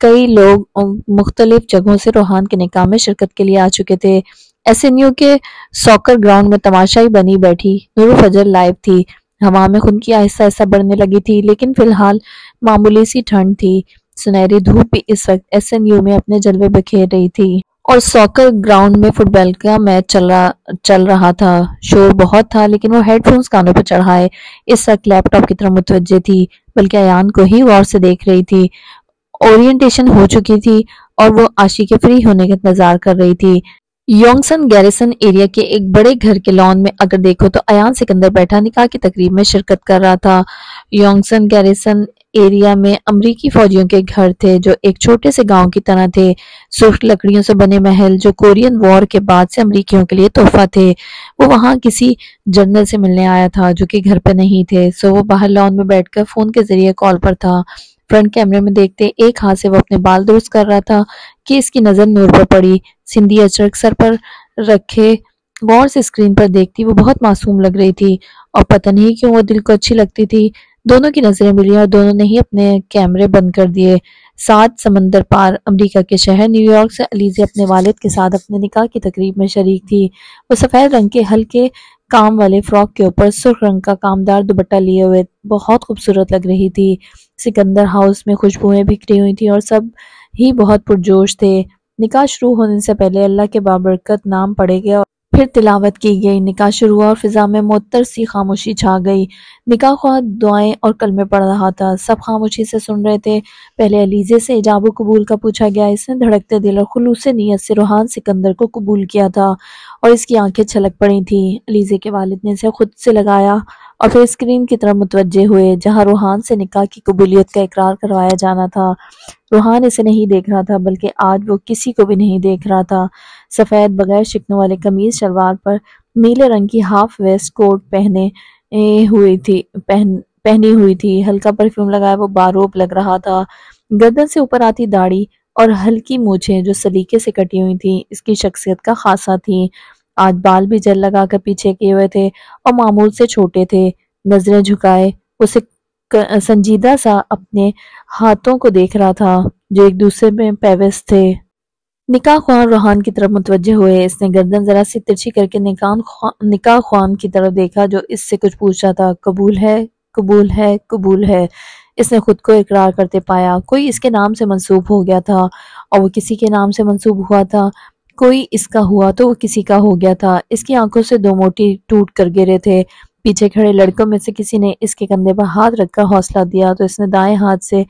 کئی لوگ مختلف جگہوں سے روحان کے نکاح میں شرکت کے لیے آ چکے تھے۔ ایس این یو کے ساکر گراؤنڈ میں تماشائی بنی بیٹھی نور الفجر لائیو تھی۔ ہوا میں خنکی آہستہ آہستہ بڑھنے لگی تھی، لیکن فی الحال معمولی سی ٹھنڈ تھی۔ سنہری دھوپ بھی اس وقت ایس این یو میں اپنے جلوے بکھیر رہی تھی اور ساکر گراؤنڈ میں فٹ بال کا میچ چل رہا تھا۔ شور بہت تھا، لیکن وہ ہیڈ فونز کانوں پر چڑھائے اس وقت لیپ ٹاپ کی طرف متوجہ تھی، بلکہ ایان کو ہی غور سے دیکھ رہی تھی۔ اورینٹیشن ہو چکی تھی اور وہ عاشی کے فری ہونے کا انتظار کر رہی تھی۔ یونگسن گیریسن ایریا کے ایک بڑے گھر کے لان میں اگر دیکھو تو ایان سکندر بیٹھا نکاح کی تقریب میں شرکت کر رہا تھا۔ یونگسن گیریسن ایریا میں امریکی فوجیوں کے گھر تھے جو ایک چھوٹے سے گاؤں کی طرح تھے۔ سرخ لکڑیوں سے بنے محل جو کورین وار کے بعد سے امریکیوں کے لیے تحفہ تھے۔ وہ وہاں کسی جنرل سے ملنے آیا تھا جو کہ گھر پہ نہیں تھے، سو وہ باہر لان میں بیٹھ کر فون کے ذریعے کال پر تھا۔ فرنٹ کیمرے میں دیکھتے ایک ہاتھ سے وہ اپنے بال درست کر رہا تھا کہ اس کی نظر نور پر پڑی۔ سندھی اچرک سر پر رکھے غور سے اسکرین پر دیکھتی وہ بہت معصوم لگ رہی تھی، اور پتہ نہیں کیوں وہ دل کو اچھی لگتی تھی۔ دونوں کی نظریں ملی اور دونوں نے ہی اپنے کیمرے بند کر دیے۔ 7 سمندر پار امریکہ کے شہر نیو یارک سے علیزہ اپنے والد کے ساتھ اپنے نکاح کی تقریب میں شریک تھی۔ وہ سفید رنگ کے ہلکے کام والے فراک کے اوپر سرخ رنگ کا کامدار دوپٹہ لیے ہوئے بہت خوبصورت لگ رہی تھی۔ سکندر ہاؤس میں خوشبوئیں بکھری ہوئی تھیں اور سب ہی بہت پرجوش تھے۔ نکاح شروع ہونے سے پہلے اللہ کے بابرکت نام پڑھے گئے اور پھر تلاوت کی گئی۔ نکاح شروع ہوا اور فضا میں معطر سی خاموشی چھا گئی۔ نکاح خواہ دعائیں اور کلمے پڑھ رہا تھا، سب خاموشی سے سن رہے تھے۔ پہلے علیزہ سے ایجاب و قبول کا پوچھا گیا۔ اس نے دھڑکتے دل اور خلوص نیت سے روحان سکندر کو قبول کیا تھا اور اس کی آنکھیں چھلک پڑی تھیں۔ علیزہ کے والد نے اسے خود سے لگایا اور پھر اسکرین کی طرف متوجہ ہوئے جہاں روحان سے نکاح کی قبولیت کا اقرار کروایا جانا تھا۔ روحان اسے نہیں دیکھ رہا تھا، بلکہ آج وہ کسی کو بھی نہیں دیکھ رہا تھا۔ سفید بغیر شکنوں والے قمیض شلوار پر نیلے رنگ کی ہاف ویسٹ کوٹ پہنی ہوئی تھی، ہلکا پرفیوم لگایا وہ باروب لگ رہا تھا۔ گردن سے اوپر آتی داڑھی اور ہلکی مونچھیں جو سلیقے سے کٹی ہوئی تھیں اس کی شخصیت کا خاصہ تھیں۔ آج بال بھی جل لگا کر پیچھے کیے ہوئے تھے اور معمول سے چھوٹے تھے۔ نظریں جھکائے اسے سنجیدہ سا اپنے ہاتھوں کو دیکھ رہا تھا جو ایک دوسرے میں پیوست تھے۔ نکاح خوان روحان کی طرف متوجہ ہوئے۔ اس نے گردن ذرا سی ترچھی کر کے نکاح خوان کی طرف دیکھا جو اس سے کچھ پوچھ رہا تھا۔ قبول ہے، قبول ہے، قبول ہے، اس نے خود کو اقرار کرتے پایا۔ کوئی اس کے نام سے منسوب ہو گیا تھا اور وہ کسی کے نام سے منسوب ہوا تھا، کوئی اس کا ہوا تو وہ کسی کا ہو گیا تھا۔ اس کی آنکھوں سے 2 موتی ٹوٹ کر گرے تھے۔ پیچھے کھڑے لڑکوں میں سے کسی نے اس کے کندھے پر ہاتھ رکھ کر حوصلہ دیا تو اس نے دائیں ہاتھ سے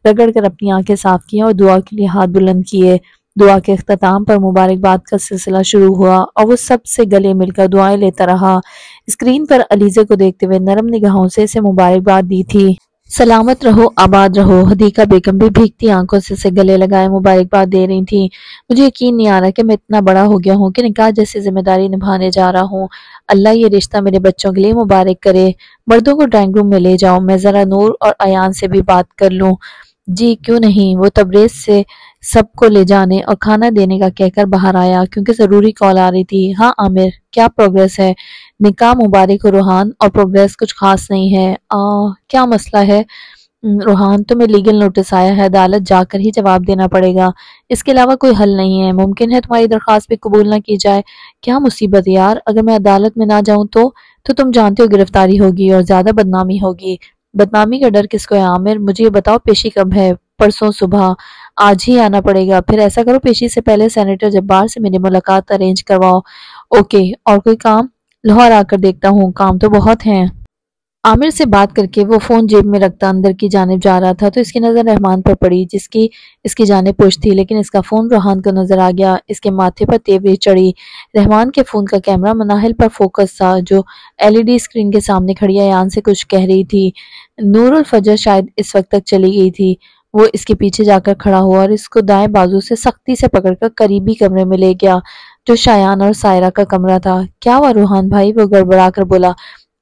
رگڑ کر اپنی آنکھیں صاف کی اور دعا کے لیے ہاتھ بلند کیے۔ دعا کے اختتام پر مبارکباد کا سلسلہ شروع ہوا اور وہ سب سے گلے مل کر دعائیں لیتا رہا۔ اسکرین پر علیزہ کو دیکھتے ہوئے نرم نگاہوں سے اسے مبارکباد دی تھی۔ سلامت رہو، آباد رہو۔ حدیقہ بیگم بھی بھیگتی آنکھوں سے اسے گلے لگائے مبارکباد دے رہی تھی۔ مجھے یقین نہیں آ رہا کہ میں اتنا بڑا ہو گیا ہوں کہ نکاح جیسی ذمہ داری نبھانے جا رہا ہوں۔ اللہ یہ رشتہ میرے بچوں کے لیے مبارک کرے۔ مردوں کو ڈرائنگ روم میں لے جاؤ، میں ذرا نور اور ایان سے بھی بات کر لوں۔ جی کیوں نہیں، وہ تبریز سے سب کو لے جانے اور کھانا دینے کا کہہ کر باہر آیا کیونکہ ضروری کال آ رہی تھی۔ ہاں عامر، کیا پروگریس ہے؟ نکاح مبارک ہو روحان، اور پروگریس کچھ خاص نہیں ہے۔ کیا مسئلہ ہے روحان؟ تمہیں لیگل نوٹس آیا ہے، عدالت جا کر ہی جواب دینا پڑے گا، اس کے علاوہ کوئی حل نہیں ہے۔ ممکن ہے تمہاری درخواست بھی قبول نہ کی جائے۔ کیا مصیبت یار، اگر میں عدالت میں نہ جاؤں تو تم جانتے ہو گرفتاری ہوگی اور زیادہ بدنامی ہوگی۔ بدنامی کا ڈر کس کو ہے عامر؟ مجھے یہ بتاؤ پیشی کب ہے؟ پرسوں صبح۔ آج ہی آنا پڑے گا۔ پھر ایسا کرو پیشی سے پہلے سینیٹر جبار سے میری ملاقات ارینج کرواؤ۔ اوکے، اور کوئی کام؟ لاہور آ کر دیکھتا ہوں، کام تو بہت ہیں۔ عامر سے بات کر کے وہ فون جیب میں رکھتا اندر کی جانب جا رہا تھا تو اس کی نظر رحمان پر پڑی جس کی اس کی جانب پوچھ تھی، لیکن اس کا فون روحان کو نظر آ گیا۔ اس کے ماتھے پر تیوری چڑھی۔ رحمان کے فون کا کیمرہ مناہل پر فوکس تھا جو LED اسکرین کے سامنے کھڑی ایان سے کچھ کہہ رہی تھی۔ نور الفجر شاید اس وقت تک چلی گئی تھی۔ وہ اس کے پیچھے جا کر کھڑا ہوا اور اس کو دائیں بازو سے سختی سے پکڑ کر قریبی کمرے میں لے گیا جو شایان اور سائرہ کا کمرہ تھا۔ کیا ہوا روحان بھائی؟ وہ گڑبڑا کر بولا۔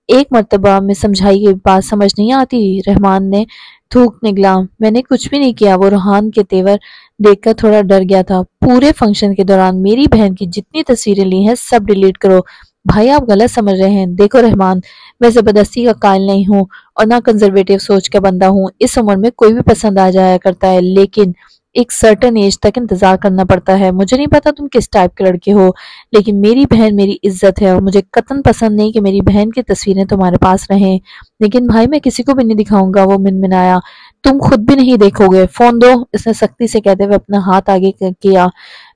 ایک مرتبہ میں سمجھائی یہ بات سمجھ نہیں آتی؟ رحمان نے تھوک نگلا۔ میں نے کچھ بھی نہیں کیا۔ وہ روحان کے تیور دیکھ کر تھوڑا ڈر گیا تھا۔ پورے فنکشن کے دوران میری بہن کی جتنی تصویریں لی ہیں سب ڈیلیٹ کرو۔ بھائی آپ غلط سمجھ رہے ہیں۔ دیکھو رحمان، میں زبردستی کا قائل نہیں ہوں اور نہ کنزرویٹو سوچ کا بندہ ہوں۔ اس عمر میں کوئی بھی پسند آ جایا کرتا ہے، لیکن ایک سرٹن ایج تک انتظار کرنا پڑتا ہے. مجھے نہیں پتا تم کس ٹائپ کے لڑکے ہو، لیکن میری بہن میری عزت ہے اور مجھے قطعاً پسند نہیں کہ میری بہن کی تصویریں تمہارے پاس رہیں. لیکن بھائی میں کسی کو بھی نہیں دکھاؤں گا، وہ منمنایا. تم خود بھی نہیں دیکھو گے، فون دو، اس نے سختی سے کہتے ہوئے اپنا ہاتھ آگے کیا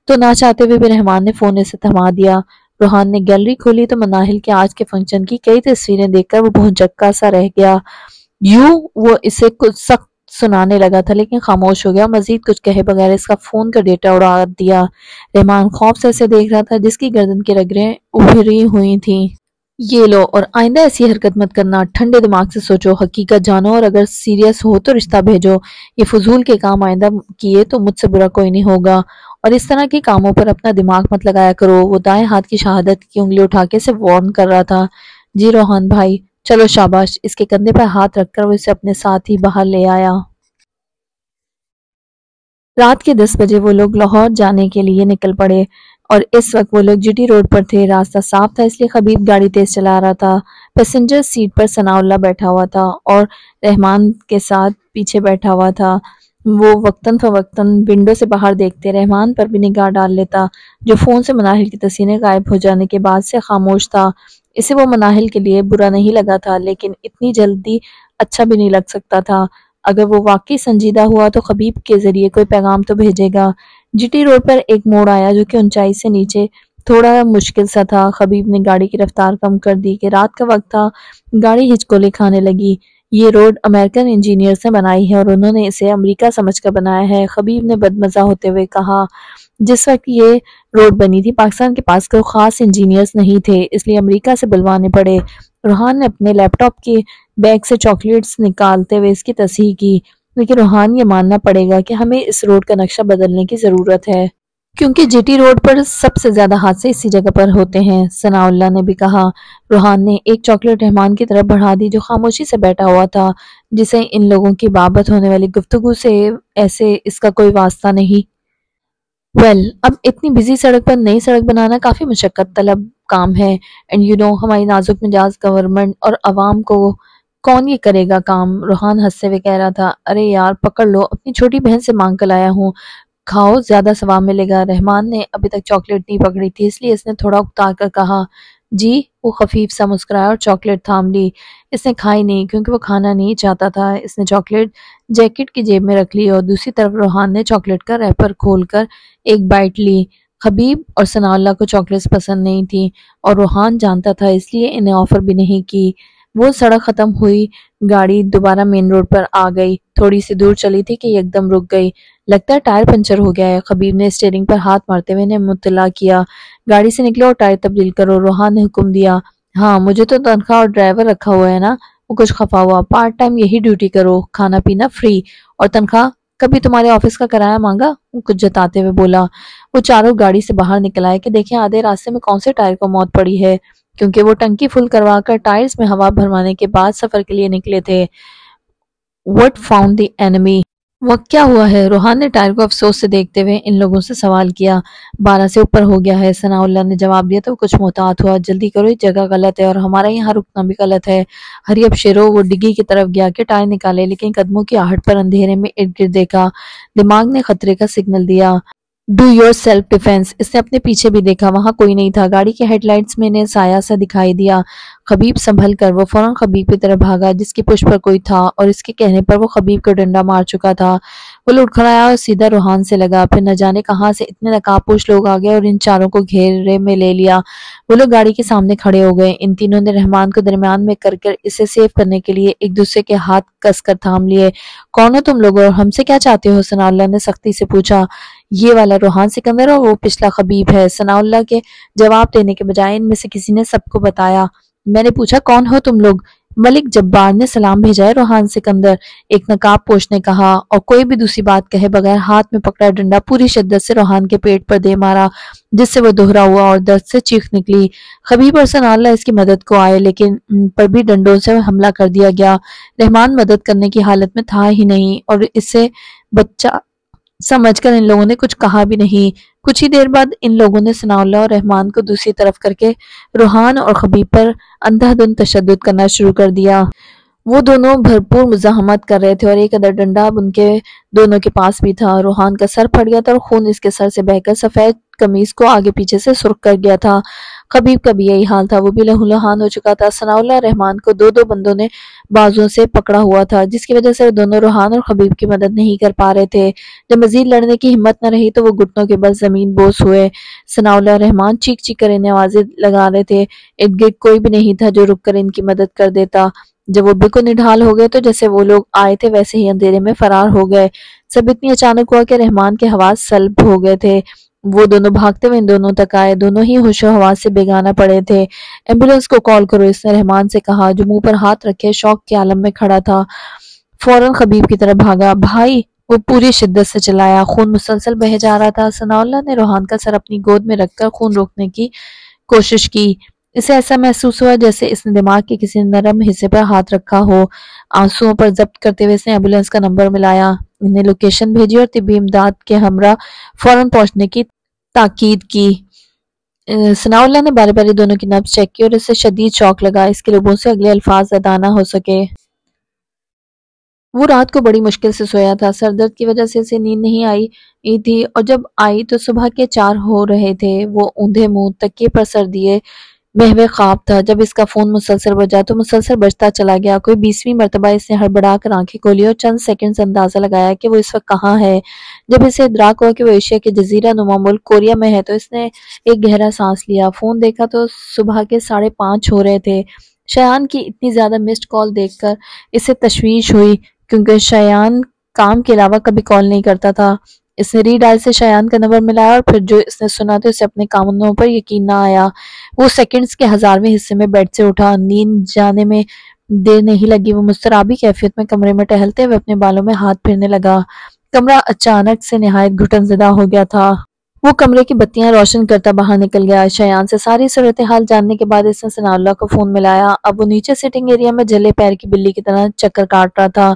تو نہ چاہتے ہوئے بھی رحمان نے فون اسے تھما دیا. روحان نے گیلری کھولی تو مناہل کے آج کے فنکشن کی کئی تصویریں دیکھ کر وہ بہت جکا سا رہ گیا. وہ اسے کچھ سخت سنانے لگا تھا لیکن خاموش ہو گیا. مزید کچھ کہے بغیر اس کا فون کا ڈیٹا اڑا دیا. رحمان خوف سے اسے دیکھ رہا تھا جس کی گردن کی رگیں ابھری ہوئی تھیں. یہ لو، اور آئندہ ایسی حرکت مت کرنا، ٹھنڈے دماغ سے سوچو، حقیقت جانو، اور اگر سیریس ہو تو رشتہ بھیجو. یہ فضول کے کام آئندہ کیے تو مجھ سے برا کوئی نہیں ہوگا، اور اس طرح کے کاموں پر اپنا دماغ مت لگایا کرو. وہ دائیں ہاتھ کی شہادت کی انگلی اٹھا کے اسے وارن کر رہا تھا. جی روحان بھائی، چلو شاباش. اس کے کندھے پر ہاتھ رکھ کر وہ اسے اپنے ساتھ ہی باہر لے آیا. رات کے 10 بجے وہ لوگ لاہور جانے کے لیے نکل پڑے اور اس وقت وہ لوگ جی ٹی روڈ پر تھے. راستہ صاف تھا اس لیے خبیب گاڑی تیز چلا رہا تھا. پیسنجر سیٹ پر ثناء اللہ بیٹھا ہوا تھا اور رحمان کے ساتھ پیچھے بیٹھا ہوا تھا. وہ وقتاً فوقتاً ونڈو سے باہر دیکھتے، رحمان پر بھی نگاہ ڈال لیتا جو فون سے مناہل کی تصویریں غائب ہو جانے کے بعد سے خاموش تھا. اسے وہ مناہل کے لیے برا نہیں لگا تھا لیکن اتنی جلدی اچھا بھی نہیں لگ سکتا تھا. اگر وہ واقعی سنجیدہ ہوا تو خبیب کے ذریعے کوئی پیغام تو بھیجے گا. جی ٹی روڈ پر ایک موڑ آیا جو کہ اونچائی سے نیچے تھوڑا مشکل سا تھا. خبیب نے گاڑی کی رفتار کم کر دی کہ رات کا وقت تھا. گاڑی ہچکولے کھانے لگی. یہ روڈ امریکن انجینئرز نے بنائی ہے اور انہوں نے اسے امریکہ سمجھ کر بنایا ہے، خبیب نے بدمزہ ہوتے ہوئے کہا. جس وقت یہ روڈ بنی تھی پاکستان کے پاس کوئی خاص انجینئرز نہیں تھے، اس لیے امریکہ سے بلوانے پڑے. روحان نے اپنے لیپ ٹاپ کے بیگ سے چاکلیٹس نکالتے ہوئے اس کی تصحیح کی. لیکن روحان، یہ ماننا پڑے گا کہ ہمیں اس روڈ کا نقشہ بدلنے کی ضرورت ہے، کیونکہ جی ٹی روڈ پر سب سے زیادہ حادثے اسی جگہ پر ہوتے ہیں. ثناء اللہ نے بھی کہا. روحان نے ایک چاکلیٹ رحمان کی طرف بڑھا دی جو خاموشی سے بیٹھا ہوا تھا، جسے ان لوگوں کی بابت ہونے والی گفتگو سے ایسے اس کا کوئی واسطہ نہیں. اب اتنی بزی سڑک پر نئی سڑک بنانا کافی مشقت طلب کام ہے. اینڈ ہماری نازک مزاج گورنمنٹ اور عوام کو کون یہ کرے گا کام. روحان ہنستے ہوئے کہہ رہا تھا. ارے یار پکڑ لو، اپنی چھوٹی بہن سے مانگ کر لایا ہوں، کھاؤ، زیادہ ثواب ملے گا. رحمان نے ابھی تک چاکلیٹ نہیں پکڑی تھی اس لیے اس نے تھوڑا اکتا کر کہا. جی. وہ خفیف سا مسکرایا اور چاکلیٹ تھام لی. اس نے کھائی نہیں کیونکہ وہ کھانا نہیں چاہتا تھا. اس نے چاکلیٹ جیکٹ کی جیب میں رکھ لی اور دوسری طرف روحان نے چاکلیٹ کا ریپر کھول کر ایک بائٹ لی. خبیب اور ثناء اللہ کو چاکلیٹس پسند نہیں تھی اور روحان جانتا تھا، اس لیے انہیں آفر بھی نہیں کی. وہ سڑک ختم ہوئی، گاڑی دوبارہ مین روڈ پر آ گئی. تھوڑی سی دور چلی تھی کہ ایک دم رک گئی. لگتا ہے ٹائر پنچر ہو گیا ہے. خبیب نے اسٹیئرنگ پر ہاتھ مارتے ہوئے انہیں مطلع کیا. گاڑی سے نکلو اور ٹائر تبدیل کرو. روحان نے حکم دیا. ہاں، مجھے تو تنخواہ اور ڈرائیور رکھا ہوا ہے نا. وہ کچھ خفا ہوا. پارٹ ٹائم یہی ڈیوٹی کرو، کھانا پینا فری، اور تنخواہ کبھی تمہارے آفس کا کرایہ مانگا؟ وہ کچھ جتاتے ہوئے بولا. وہ چاروں گاڑی سے باہر نکل آئے کہ دیکھیں آدھے راستے میں کون سے ٹائر کو موت پڑی ہے، کیونکہ وہ ٹنکی فل کروا کر ٹائرز میں ہوا بھروانے کے بعد سفر کے لیے نکلے تھے. What found the enemy؟ وہ کیا ہوا ہے؟ روحان نے ٹائر کو افسوس سے دیکھتے ہوئے ان لوگوں سے سوال کیا. 12 سے اوپر ہو گیا ہے، ثناء اللہ نے جواب دیا تو وہ کچھ محتاط ہوا. جلدی کرو، یہ جگہ غلط ہے اور ہمارا یہاں رکنا بھی غلط ہے. ہری اب شیرو. وہ ڈگی کی طرف گیا کہ ٹائر نکالے لیکن قدموں کی آہٹ پر اندھیرے میں ارد گرد دیکھا. دماغ نے خطرے کا سگنل دیا. Do yourself defence. اس نے اپنے پیچھے بھی دیکھا، وہاں کوئی نہیں تھا. گاڑی کے ہیڈ لائٹس میں نے سایہ سا دکھائی دیا. خبیب سنبھل کر. وہ فوراً خبیب کی طرف بھاگا جس کی پشت پر کوئی تھا اور اس کے کہنے پر وہ خبیب کو ڈنڈا مار چکا تھا. وہ لڑکھڑایا اور سیدھا روحان سے لگا. پھر نہ جانے کہاں سے اتنے نقاب لوگ آ گئے اور ان چاروں کو گھیرے میں لے لیا. وہ لوگ گاڑی کے سامنے کھڑے ہو گئے. ان تینوں نے رحمان کو درمیان میں کر اسے سیو کرنے کے لیے ایک دوسرے کے ہاتھ کس کر تھام لیے. کون ہو تم لوگ اور ہم سے کیا چاہتے ہو؟ ثناء اللہ نے سختی سے پوچھا. یہ والا روحان سکندر اور وہ پچھلا خبیب ہے. ثناء اللہ کے جواب دینے کے بجائے ان میں سے کسی نے سب کو بتایا. میں نے پوچھا کون ہو تم لوگ؟ ملک جبار نے سلام بھیجا ہے روحان سکندر، ایک نقاب پوش نے کہا، اور کوئی بھی دوسری بات کہے بغیر ہاتھ میں پکڑا ڈنڈا پوری شدت سے روحان کے پیٹ پر دے مارا جس سے وہ دوہرا ہوا اور درد سے چیخ نکلی. خبیب اور ثناء اللہ اس کی مدد کو آئے لیکن ان پر بھی ڈنڈوں سے حملہ کر دیا گیا. رحمان مدد کرنے کی حالت میں تھا ہی نہیں اور اسے بچہ سمجھ کر ان لوگوں نے کچھ کہا بھی نہیں. کچھ ہی دیر بعد ان لوگوں نے ثناء اللہ اور رحمان کو دوسری طرف کر کے روحان اور خبیب پر اندھا دھند تشدد کرنا شروع کر دیا. وہ دونوں بھرپور مزاحمت کر رہے تھے اور ایک ادر ڈنڈا اب ان کے دونوں کے پاس بھی تھا۔ روحان کا سر پھٹ گیا تھا اور خون اس کے سر سے بہہ کر سفید قمیص کو آگے پیچھے سے سرخ کر گیا تھا۔ خبیب کا بھی یہی حال تھا، وہ بھی لہولہان ہو چکا تھا۔ ثناءاللہ رحمان کو دو دو بندوں نے بازوؤں سے پکڑا ہوا تھا، جس کی وجہ سے وہ دونوں روحان اور خبیب کی مدد نہیں کر پا رہے تھے۔ جب مزید لڑنے کی ہمت نہ رہی تو وہ گھٹنوں کے بل زمین بوس ہوئے۔ ثناءاللہ رحمان چیخ چیخ کر انہیں آوازیں لگا رہے تھے، ارد گرد کوئی بھی نہیں تھا جو رک کر ان کی مدد کر دیتا۔ جب وہ بالکل نڈھال ہو گئے تو جیسے وہ لوگ آئے تھے ویسے ہی اندھیرے میں فرار ہو گئے۔ سب اتنی اچانک ہوا کہ رحمان کے حواس سلب ہو گئے تھے۔ وہ دونوں بھاگتے ہوئے ان دونوں تک آئے، دونوں ہی ہوش و حواس سے بیگانہ پڑے تھے۔ ایمبولینس کو کال کرو، اس نے رحمان سے کہا جو منہ پر ہاتھ رکھے شوق کے عالم میں کھڑا تھا۔ فوراً خبیب کی طرف بھاگا۔ بھائی، وہ پوری شدت سے چلایا، خون مسلسل بہہ جا رہا تھا۔ ثناءاللہ نے روحان کا سر اپنی گود میں رکھ کر خون روکنے کی کوشش کی۔ اسے ایسا محسوس ہوا جیسے اس نے دماغ کے کسی نرم حصے پر ہاتھ رکھا ہو۔ آنسوؤں پر ضبط کرتے ہوئے اس نے ایمبولینس کا نمبر ملایا، انہیں لوکیشن بھیجی اور طبی امداد کے ہمراہ فوراً پہنچنے کی تاکید کی۔ ثناءاللہ نے باری باری دونوں کی نبض چیک کی اور اسے شدید شوق لگا، اس کے لبوں سے اگلے الفاظ ادا نہ ہو سکے۔ وہ رات کو بڑی مشکل سے سویا تھا، سر درد کی وجہ سے اسے نیند نہیں آئی تھی اور جب آئی تو صبح کے 4 ہو رہے تھے۔ وہ اوندھے منہ تکیے پر سر دیے مہوے خواب تھا۔ جب اس کا فون مسلسل بجا تو مسلسل بجتا چلا گیا۔ کوئی 20ویں مرتبہ اس نے ہڑبڑا کر آنکھیں کھولی اور چند سیکنڈز اندازہ لگایا کہ وہ اس وقت کہاں ہے۔ جب اسے ادراک ہوا کہ وہ ایشیا کے جزیرہ نما ملک کوریا میں ہے تو اس نے ایک گہرا سانس لیا۔ فون دیکھا تو صبح کے 5:30 ہو رہے تھے۔ شایان کی اتنی زیادہ مسڈ کال دیکھ کر اسے تشویش ہوئی، کیونکہ شایان کام کے علاوہ کبھی کال نہیں کرتا تھا۔ اس نے ری ڈائل سے شایان کا نمبر ملایا اور پھر جو اس نے سنا تو اسے اپنے کانوں پر یقین نہ آیا۔ وہ سیکنڈز کے 1000ویں حصے میں بیڈ سے اٹھا، نیند جانے میں دیر نہیں لگی۔ وہ مضطرابی کیفیت میں کمرے میں ٹہلتے ہوئے اپنے بالوں میں ہاتھ پھیرنے لگا۔ کمرہ اچانک سے نہایت گھٹن زدہ ہو گیا تھا۔ وہ کمرے کی بتیاں روشن کرتا باہر نکل گیا۔ شایان سے ساری صورتحال جاننے کے بعد اس نے ثناءاللہ کو فون ملایا۔ اب وہ نیچے سٹنگ ایریا میں جلے پیر کی بلی کی طرح چکر کاٹ رہا تھا۔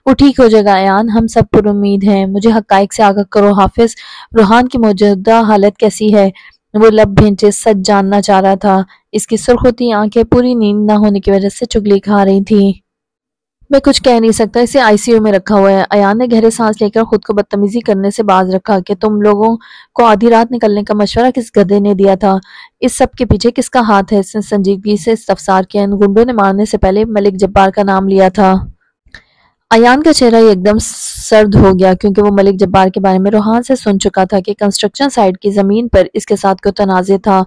وہ ٹھیک ہو جائے گا ایان، ہم سب پر امید ہیں، مجھے حقائق سے آگاہ کرو۔ حافظ، روحان کی موجودہ حالت کیسی ہے؟ وہ لب بھینچے سچ جاننا چاہ رہا تھا۔ اس کی سرخ ہوتی آنکھیں پوری نیند نہ ہونے کی وجہ سے چگلی کھا رہی تھیں۔ میں کچھ کہہ نہیں سکتا، اسے آئی سی یو میں رکھا ہوا ہے۔ ایان نے گہرے سانس لے کر خود کو بدتمیزی کرنے سے باز رکھا کہ تم لوگوں کو آدھی رات نکلنے کا مشورہ کس گدھے نے دیا تھا؟ اس سب کے پیچھے کس کا ہاتھ ہے؟ اس نے سنجیدگی سے استفسار کیا۔ ان گنڈوں نے مارنے سے پہلے ملک جبار کا نام لیا تھا۔ ایان کا چہرہ ایک دم سرد ہو گیا، کیونکہ وہ ملک جبار کے بارے میں روحان سے سن چکا تھا کہ کنسٹرکشن سائٹ کی زمین پر اس کے ساتھ کوئی تنازع تھا۔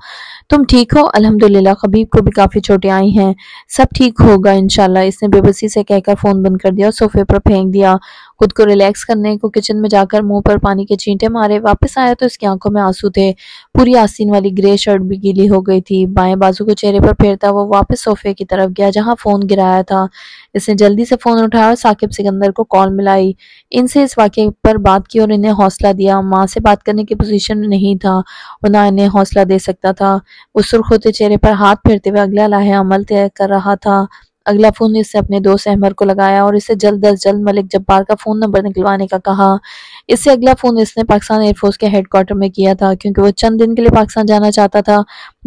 تم ٹھیک ہو؟ الحمدللہ، خبیب کو بھی کافی چوٹیں آئی ہیں، سب ٹھیک ہوگا انشاءاللہ، اس نے بے بسی سے کہہ کر فون بند کر دیا اور صوفے پر پھینک دیا۔ خود کو ریلیکس کرنے کو کچن میں جا کر منہ پر پانی کے چھینٹے مارے۔ واپس آیا تو اس کی آنکھوں میں آنسو تھے، پوری آستین والی گرے شرٹ بھی گیلی ہو گئی تھی۔ بائیں بازو کو چہرے پر پھیرتا وہ واپس صوفے کی طرف گیا جہاں فون گرایا تھا۔ اس نے جلدی سے فون اٹھایا اور ثاقب سکندر کو کال ملائی، ان سے اس واقعے پر بات کی اور انہیں حوصلہ دیا۔ ماں سے بات کرنے کی پوزیشن میں نہیں تھا اور نہ انہیں حوصلہ دے سکتا تھا۔ وہ سرخ ہوتے چہرے پر ہاتھ پھیرتے ہوئے اگلا لاحِ عمل طے کر رہا تھا۔ اگلا فون اس نے اپنے دوست احمد کو لگایا اور اسے جلد از جلد ملک جبار کا فون نمبر نکلوانے کا کہا۔ اس سے اگلا فون اس نے پاکستان ایئر فورس کے ہیڈ کوارٹر میں کیا تھا، کیونکہ وہ چند دن کے لیے پاکستان جانا چاہتا تھا،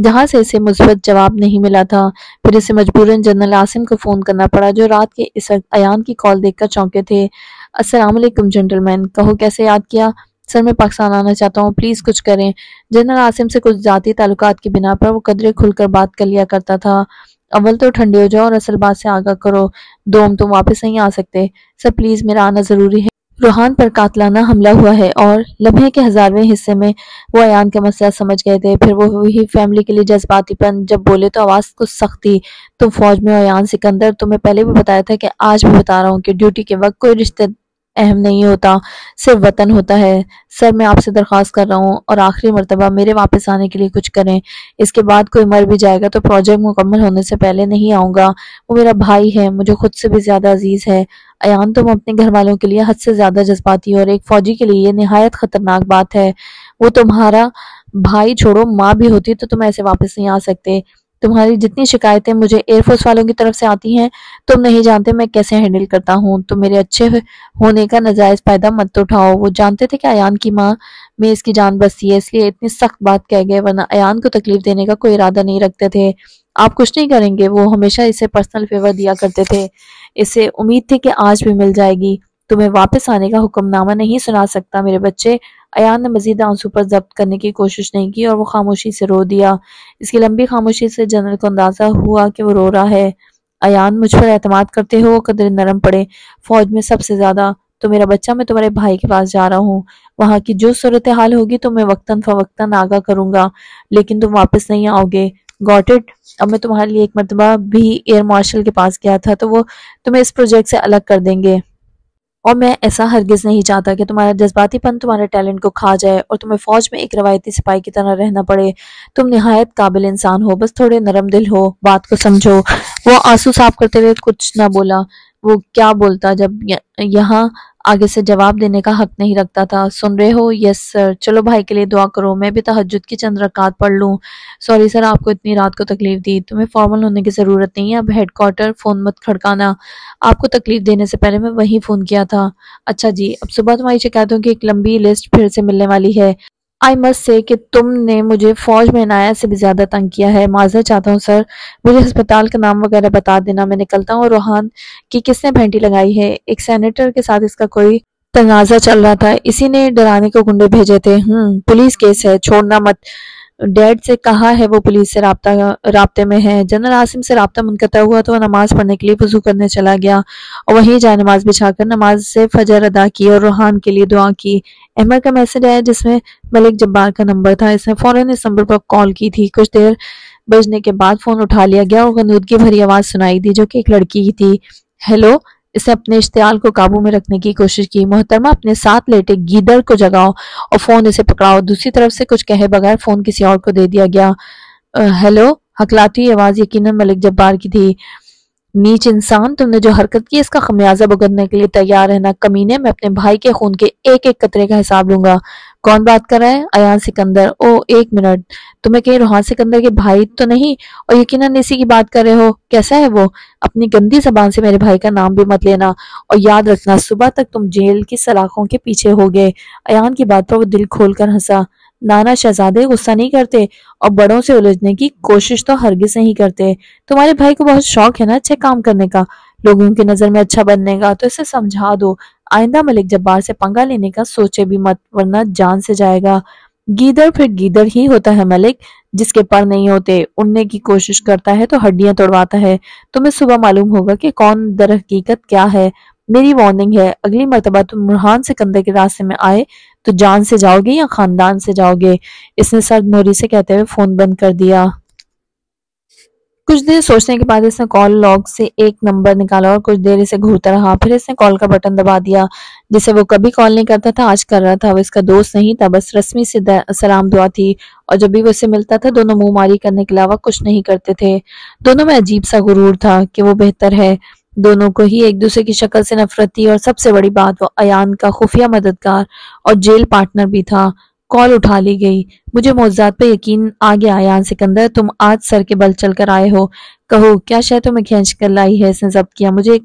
جہاں سے اسے مثبت جواب نہیں ملا تھا۔ پھر اسے مجبوراً جنرل عاصم کو فون کرنا پڑا، جو رات کے اس وقت ایان کی کال دیکھ کر چونکے تھے۔ السلام علیکم جنٹلمین، کہو کیسے یاد کیا؟ سر میں پاکستان آنا چاہتا ہوں، پلیز کچھ کریں۔ جنرل عاصم سے کچھ ذاتی تعلقات کی بنا پر وہ قدرے کھل کر بات کر لیا کرتا تھا۔ اول تو ٹھنڈے ہو جاؤ اور اصل بات سے آگاہ کرو، دوم تم واپس نہیں آ سکتے۔ سر پلیز، میرا آنا ضروری ہے۔ روحان پر قاتلانہ حملہ ہوا ہے اور لمحے کے 1000ویں حصے میں وہ ایان کا مسئلہ سمجھ گئے تھے۔ پھر وہ وہی فیملی کے لیے جذباتی پن، جب بولے تو آواز کچھ سخت تھی۔ تم فوج میں ہو ایان سکندر، تمہیں پہلے بھی بتایا تھا کہ آج بھی بتا رہا ہوں کہ ڈیوٹی کے وقت کوئی رشتہ اہم نہیں ہوتا، صرف وطن ہوتا ہے۔ سر میں آپ سے درخواست کر رہا ہوں اور آخری مرتبہ میرے واپس آنے کے لیے کچھ کریں۔ اس کے بعد کوئی مر بھی جائے گا تو پروجیکٹ مکمل ہونے سے پہلے نہیں آؤں گا۔ وہ میرا بھائی ہے، مجھے خود سے بھی زیادہ عزیز ہے۔ ایان، تم اپنے گھر والوں کے لیے حد سے زیادہ جذباتی ہو اور ایک فوجی کے لیے یہ نہایت خطرناک بات ہے۔ وہ تمہارا بھائی چھوڑو، ماں بھی ہوتی تو تم ایسے واپس نہیں آ سکتے۔ تمہاری جتنی شکایتیں مجھے ایئر فورس والوں کی طرف سے آتی ہیں، تم نہیں جانتے میں کیسے ہینڈل کرتا ہوں۔ تم میرے اچھے ہونے کا نجائز فائدہ مت اٹھاؤ۔ وہ جانتے تھے کہ ایان کی ماں میں اس کی جان بستی ہے، اس لیے اتنی سخت بات کہہ گئے، ورنہ ایان کو تکلیف دینے کا کوئی ارادہ نہیں رکھتے تھے۔ آپ کچھ نہیں کریں گے؟ وہ ہمیشہ اسے پرسنل فیور دیا کرتے تھے، اسے امید تھی کہ آج بھی مل جائے گی۔ تمہیں واپس آنے کا حکم نامہ نہیں سنا سکتا میرے بچے۔ ایان نے مزید آنسو پر ضبط کرنے کی کوشش نہیں کی اور وہ خاموشی سے رو دیا۔ اس کی لمبی خاموشی سے جنرل کو اندازہ ہوا کہ وہ رو رہا ہے۔ ایان، مجھ پر اعتماد کرتے ہو قدر نرم پڑے، فوج میں سب سے زیادہ۔ تو میرا بچہ، میں تمہارے بھائی کے پاس جا رہا ہوں، وہاں کی جو صورتحال ہوگی تو میں وقتاً فوقتاً آگاہ کروں گا، لیکن تم واپس نہیں آؤ گے۔ Got it? اب میں تمہارے لیے ایک مرتبہ بھی ایئر مارشل کے پاس گیا تھا تو وہ تمہیں اس پروجیکٹ سے الگ کر دیں گے، اور میں ایسا ہرگز نہیں چاہتا کہ تمہارا جذباتی پن تمہارے ٹیلنٹ کو کھا جائے اور تمہیں فوج میں ایک روایتی سپاہی کی طرح رہنا پڑے۔ تم نہایت قابل انسان ہو، بس تھوڑے نرم دل ہو، بات کو سمجھو۔ وہ آنسو صاف کرتے ہوئے کچھ نہ بولا۔ وہ کیا بولتا جب یہاں آگے سے جواب دینے کا حق نہیں رکھتا تھا۔ سن رہے ہو؟ یس سر۔ چلو بھائی کے لیے دعا کرو، میں بھی تہجد کی چند رکعات پڑھ لوں۔ سوری سر، آپ کو اتنی رات کو تکلیف دی۔ تمہیں فارمل ہونے کی ضرورت نہیں ہے، اب ہیڈ کوارٹر فون مت کھڑکانا۔ آپ کو تکلیف دینے سے پہلے میں وہیں فون کیا تھا۔ اچھا جی، اب صبح تمہاری شکایتوں کی ایک لمبی لسٹ پھر سے ملنے والی ہے۔ آئی مسٹ سے کہ تم نے مجھے فوج میں عنایت سے بھی زیادہ تنگ کیا ہے۔ معذرت چاہتا ہوں سر، مجھے ہسپتال کا نام وغیرہ بتا دینا، میں نکلتا ہوں۔ اور روحان کی کس نے بھینٹی لگائی ہے؟ ایک سینیٹر کے ساتھ اس کا کوئی تنازع چل رہا تھا، اسی نے ڈرانے کو گنڈے بھیجے تھے۔ پولیس کیس ہے، چھوڑنا مت۔ ڈیڈ سے کہا ہے وہ پولیس سے رابطے میں ہے۔ جنرل عاصم سے رابطہ منقطع ہوا تو وہ نماز پڑھنے کے لیے وضو کرنے چلا گیا اور وہیں جائے نماز بچھا کر نماز سے فجر ادا کی اور روحان کے لیے دعا کی۔ احمد کا میسج آیا جس میں ملک جبار کا نمبر تھا۔ اس نے فوراً اس نمبر پر کال کی تھی۔ کچھ دیر بجنے کے بعد فون اٹھا لیا گیا اور غنودگی بھری آواز سنائی دی جو کہ ایک لڑکی کی تھی۔ ہیلو؟ اس نے اپنے اشتعال کو قابو میں رکھنے کی کوشش کی۔ محترمہ، اپنے ساتھ لیٹے گیدڑ کو جگاؤ اور فون اسے پکڑاؤ۔ دوسری طرف سے کچھ کہے بغیر فون کسی اور کو دے دیا گیا۔ ہیلو؟ ہکلاتی ہوئی آواز یقیناً ملک جبار کی تھی۔ نیچ انسان، تم نے جو حرکت کی اس کا خمیازہ بھگتنے کے لیے تیار رہنا۔ کمینے، میں اپنے بھائی کے خون کے ایک ایک قطرے کا حساب لوں گا۔ کون بات کر رہا ہے؟ ایان سکندر۔ او ایک منٹ، تمہیں کہیں روحان سکندر کے بھائی تو نہیں؟ اور یقیناً اسی کی بات کر رہے ہو؟ کیسا ہے وہ؟ اپنی گندی زبان سے میرے بھائی کا نام بھی مت لینا، اور یاد رکھنا صبح تک تم جیل کی سلاخوں کے پیچھے ہوگے۔ ایان کی بات پر وہ دل کھول کر ہنسا۔ نانا شہزادے، غصہ نہیں کرتے اور بڑوں سے الجھنے کی کوشش تو ہرگز نہیں کرتے۔ تمہارے بھائی کو بہت شوق ہے نا اچھے کام کرنے کا، لوگوں کی نظر میں اچھا بننے کا، تو اسے سمجھا دو آئندہ ملک جبار سے پنگا لینے کا سوچے بھی مت، ورنہ جان سے جائے گا۔ گیدڑ پھر گیدڑ ہی ہوتا ہے ملک، جس کے پر نہیں ہوتے، اڑنے کی کوشش کرتا ہے تو ہڈیاں توڑواتا ہے۔ تمہیں صبح معلوم ہوگا کہ کون در حقیقت کیا ہے۔ میری وارننگ ہے، اگلی مرتبہ تم روحان سکندر کے راستے میں آئے تو جان سے جاؤ گے یا خاندان سے جاؤ گے۔ اس نے سرد موری سے کہتے ہوئے فون بند کر دیا۔ کچھ دیر سوچنے کے بعد اس نے کال لاگ سے ایک نمبر نکالا اور کچھ دیر اسے گھورتا رہا، پھر اس نے کال کا بٹن دبا دیا۔ جسے وہ کبھی کال نہیں کرتا تھا آج کر رہا تھا۔ وہ اس کا دوست نہیں تھا، بس رسمی سے سلام دعا تھی، اور جب بھی وہ اسے ملتا تھا دونوں منہ ماری کرنے کے علاوہ کچھ نہیں کرتے تھے۔ دونوں میں عجیب سا غرور تھا کہ وہ بہتر ہے۔ دونوں کو ہی ایک دوسرے کی شکل سے نفرت تھی، اور سب سے بڑی بات وہ ایان کا خفیہ مددگار اور جیل پارٹنر بھی تھا۔ کال اٹھا لی گئی۔ مجھے معجزات پہ یقین آ گیا ایان سکندر، تم آج سر کے بل چل کر آئے ہو۔ کہو کیا شے تمہیں کھینچ کر لائی ہے؟ اس نے ضبط کیا۔ مجھے ایک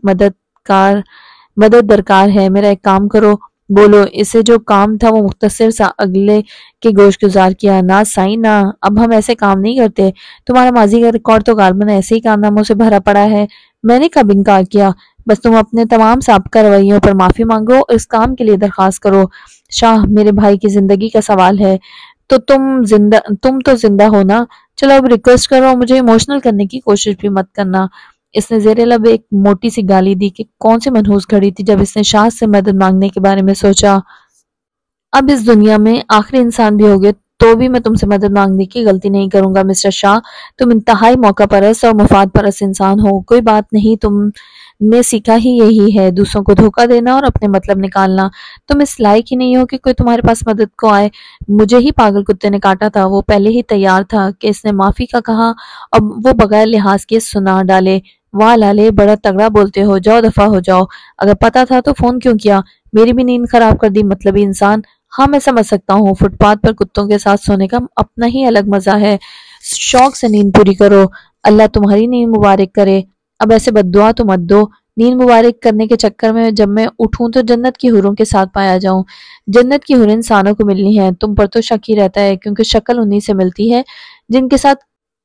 مدد درکار ہے، میرا ایک کام کرو۔ بولو۔ اسے جو کام تھا وہ مختصر سا اگلے کے گوش گزار کیا۔ نہ سائیں نہ، اب ہم ایسے کام نہیں کرتے۔ تمہارا ماضی کا ریکارڈ تو غالباً ایسے ہی کارناموں سے بھرا پڑا ہے۔ میں نے کب انکار کیا؟ بس تم اپنے تمام سابقہ رویوں پر معافی مانگو اور اس کام کے لیے درخواست کرو۔ شاہ، میرے بھائی کی زندگی کا سوال ہے تو تم تو زندہ ہو نا؟ چلو اب ریکویسٹ کرو اور مجھے ایموشنل کرنے کی کوشش بھی مت کرنا۔ اس نے زیر لب ایک موٹی سی گالی دی کہ کون سی منحوس گھڑی تھی جب اس نے شاہ سے مدد مانگنے کے بارے میں سوچا۔ اب اس دنیا میں آخری انسان بھی ہوگے تو بھی میں تم سے مدد مانگنے کی غلطی نہیں کروں گا مسٹر شاہ۔ تم انتہائی موقع پرست اور مفاد پرست انسان ہو۔ کوئی بات نہیں، تم نے سیکھا ہی یہی ہے، دوسروں کو دھوکہ دینا اور اپنے مطلب نکالنا۔ تم اس لائق ہی نہیں ہو کہ کوئی تمہارے پاس مدد کو آئے۔ مجھے ہی پاگل کتے نے کاٹا تھا، وہ پہلے ہی تیار تھا کہ اس نے معافی کا کہا اور وہ بغیر لحاظ کیے سنا ڈالے۔ واہ لالے، بڑا تگڑا بولتے ہو، جاؤ دفعہ ہو جاؤ۔ اگر پتا تھا تو فون کیوں کیا؟ میری بھی نیند خراب کر دی، مطلبی انسان۔ ہاں میں سمجھ سکتا ہوں، فٹ پاتھ پر کتوں کے ساتھ سونے کا اپنا ہی الگ مزہ ہے۔ شوق سے نیند پوری کرو، اللہ تمہاری نیند مبارک کرے۔ اب ایسے بد دعا تو مت دو، نیند مبارک کرنے کے چکر میں جب میں اٹھوں تو جنت کی حوروں کے ساتھ پایا جاؤں۔ جنت کی حوریں انسانوں کو ملنی ہیں، تم پر تو شک ہی رہتا ہے، کیونکہ شکل انہی سے ملتی ہے جن کے ساتھ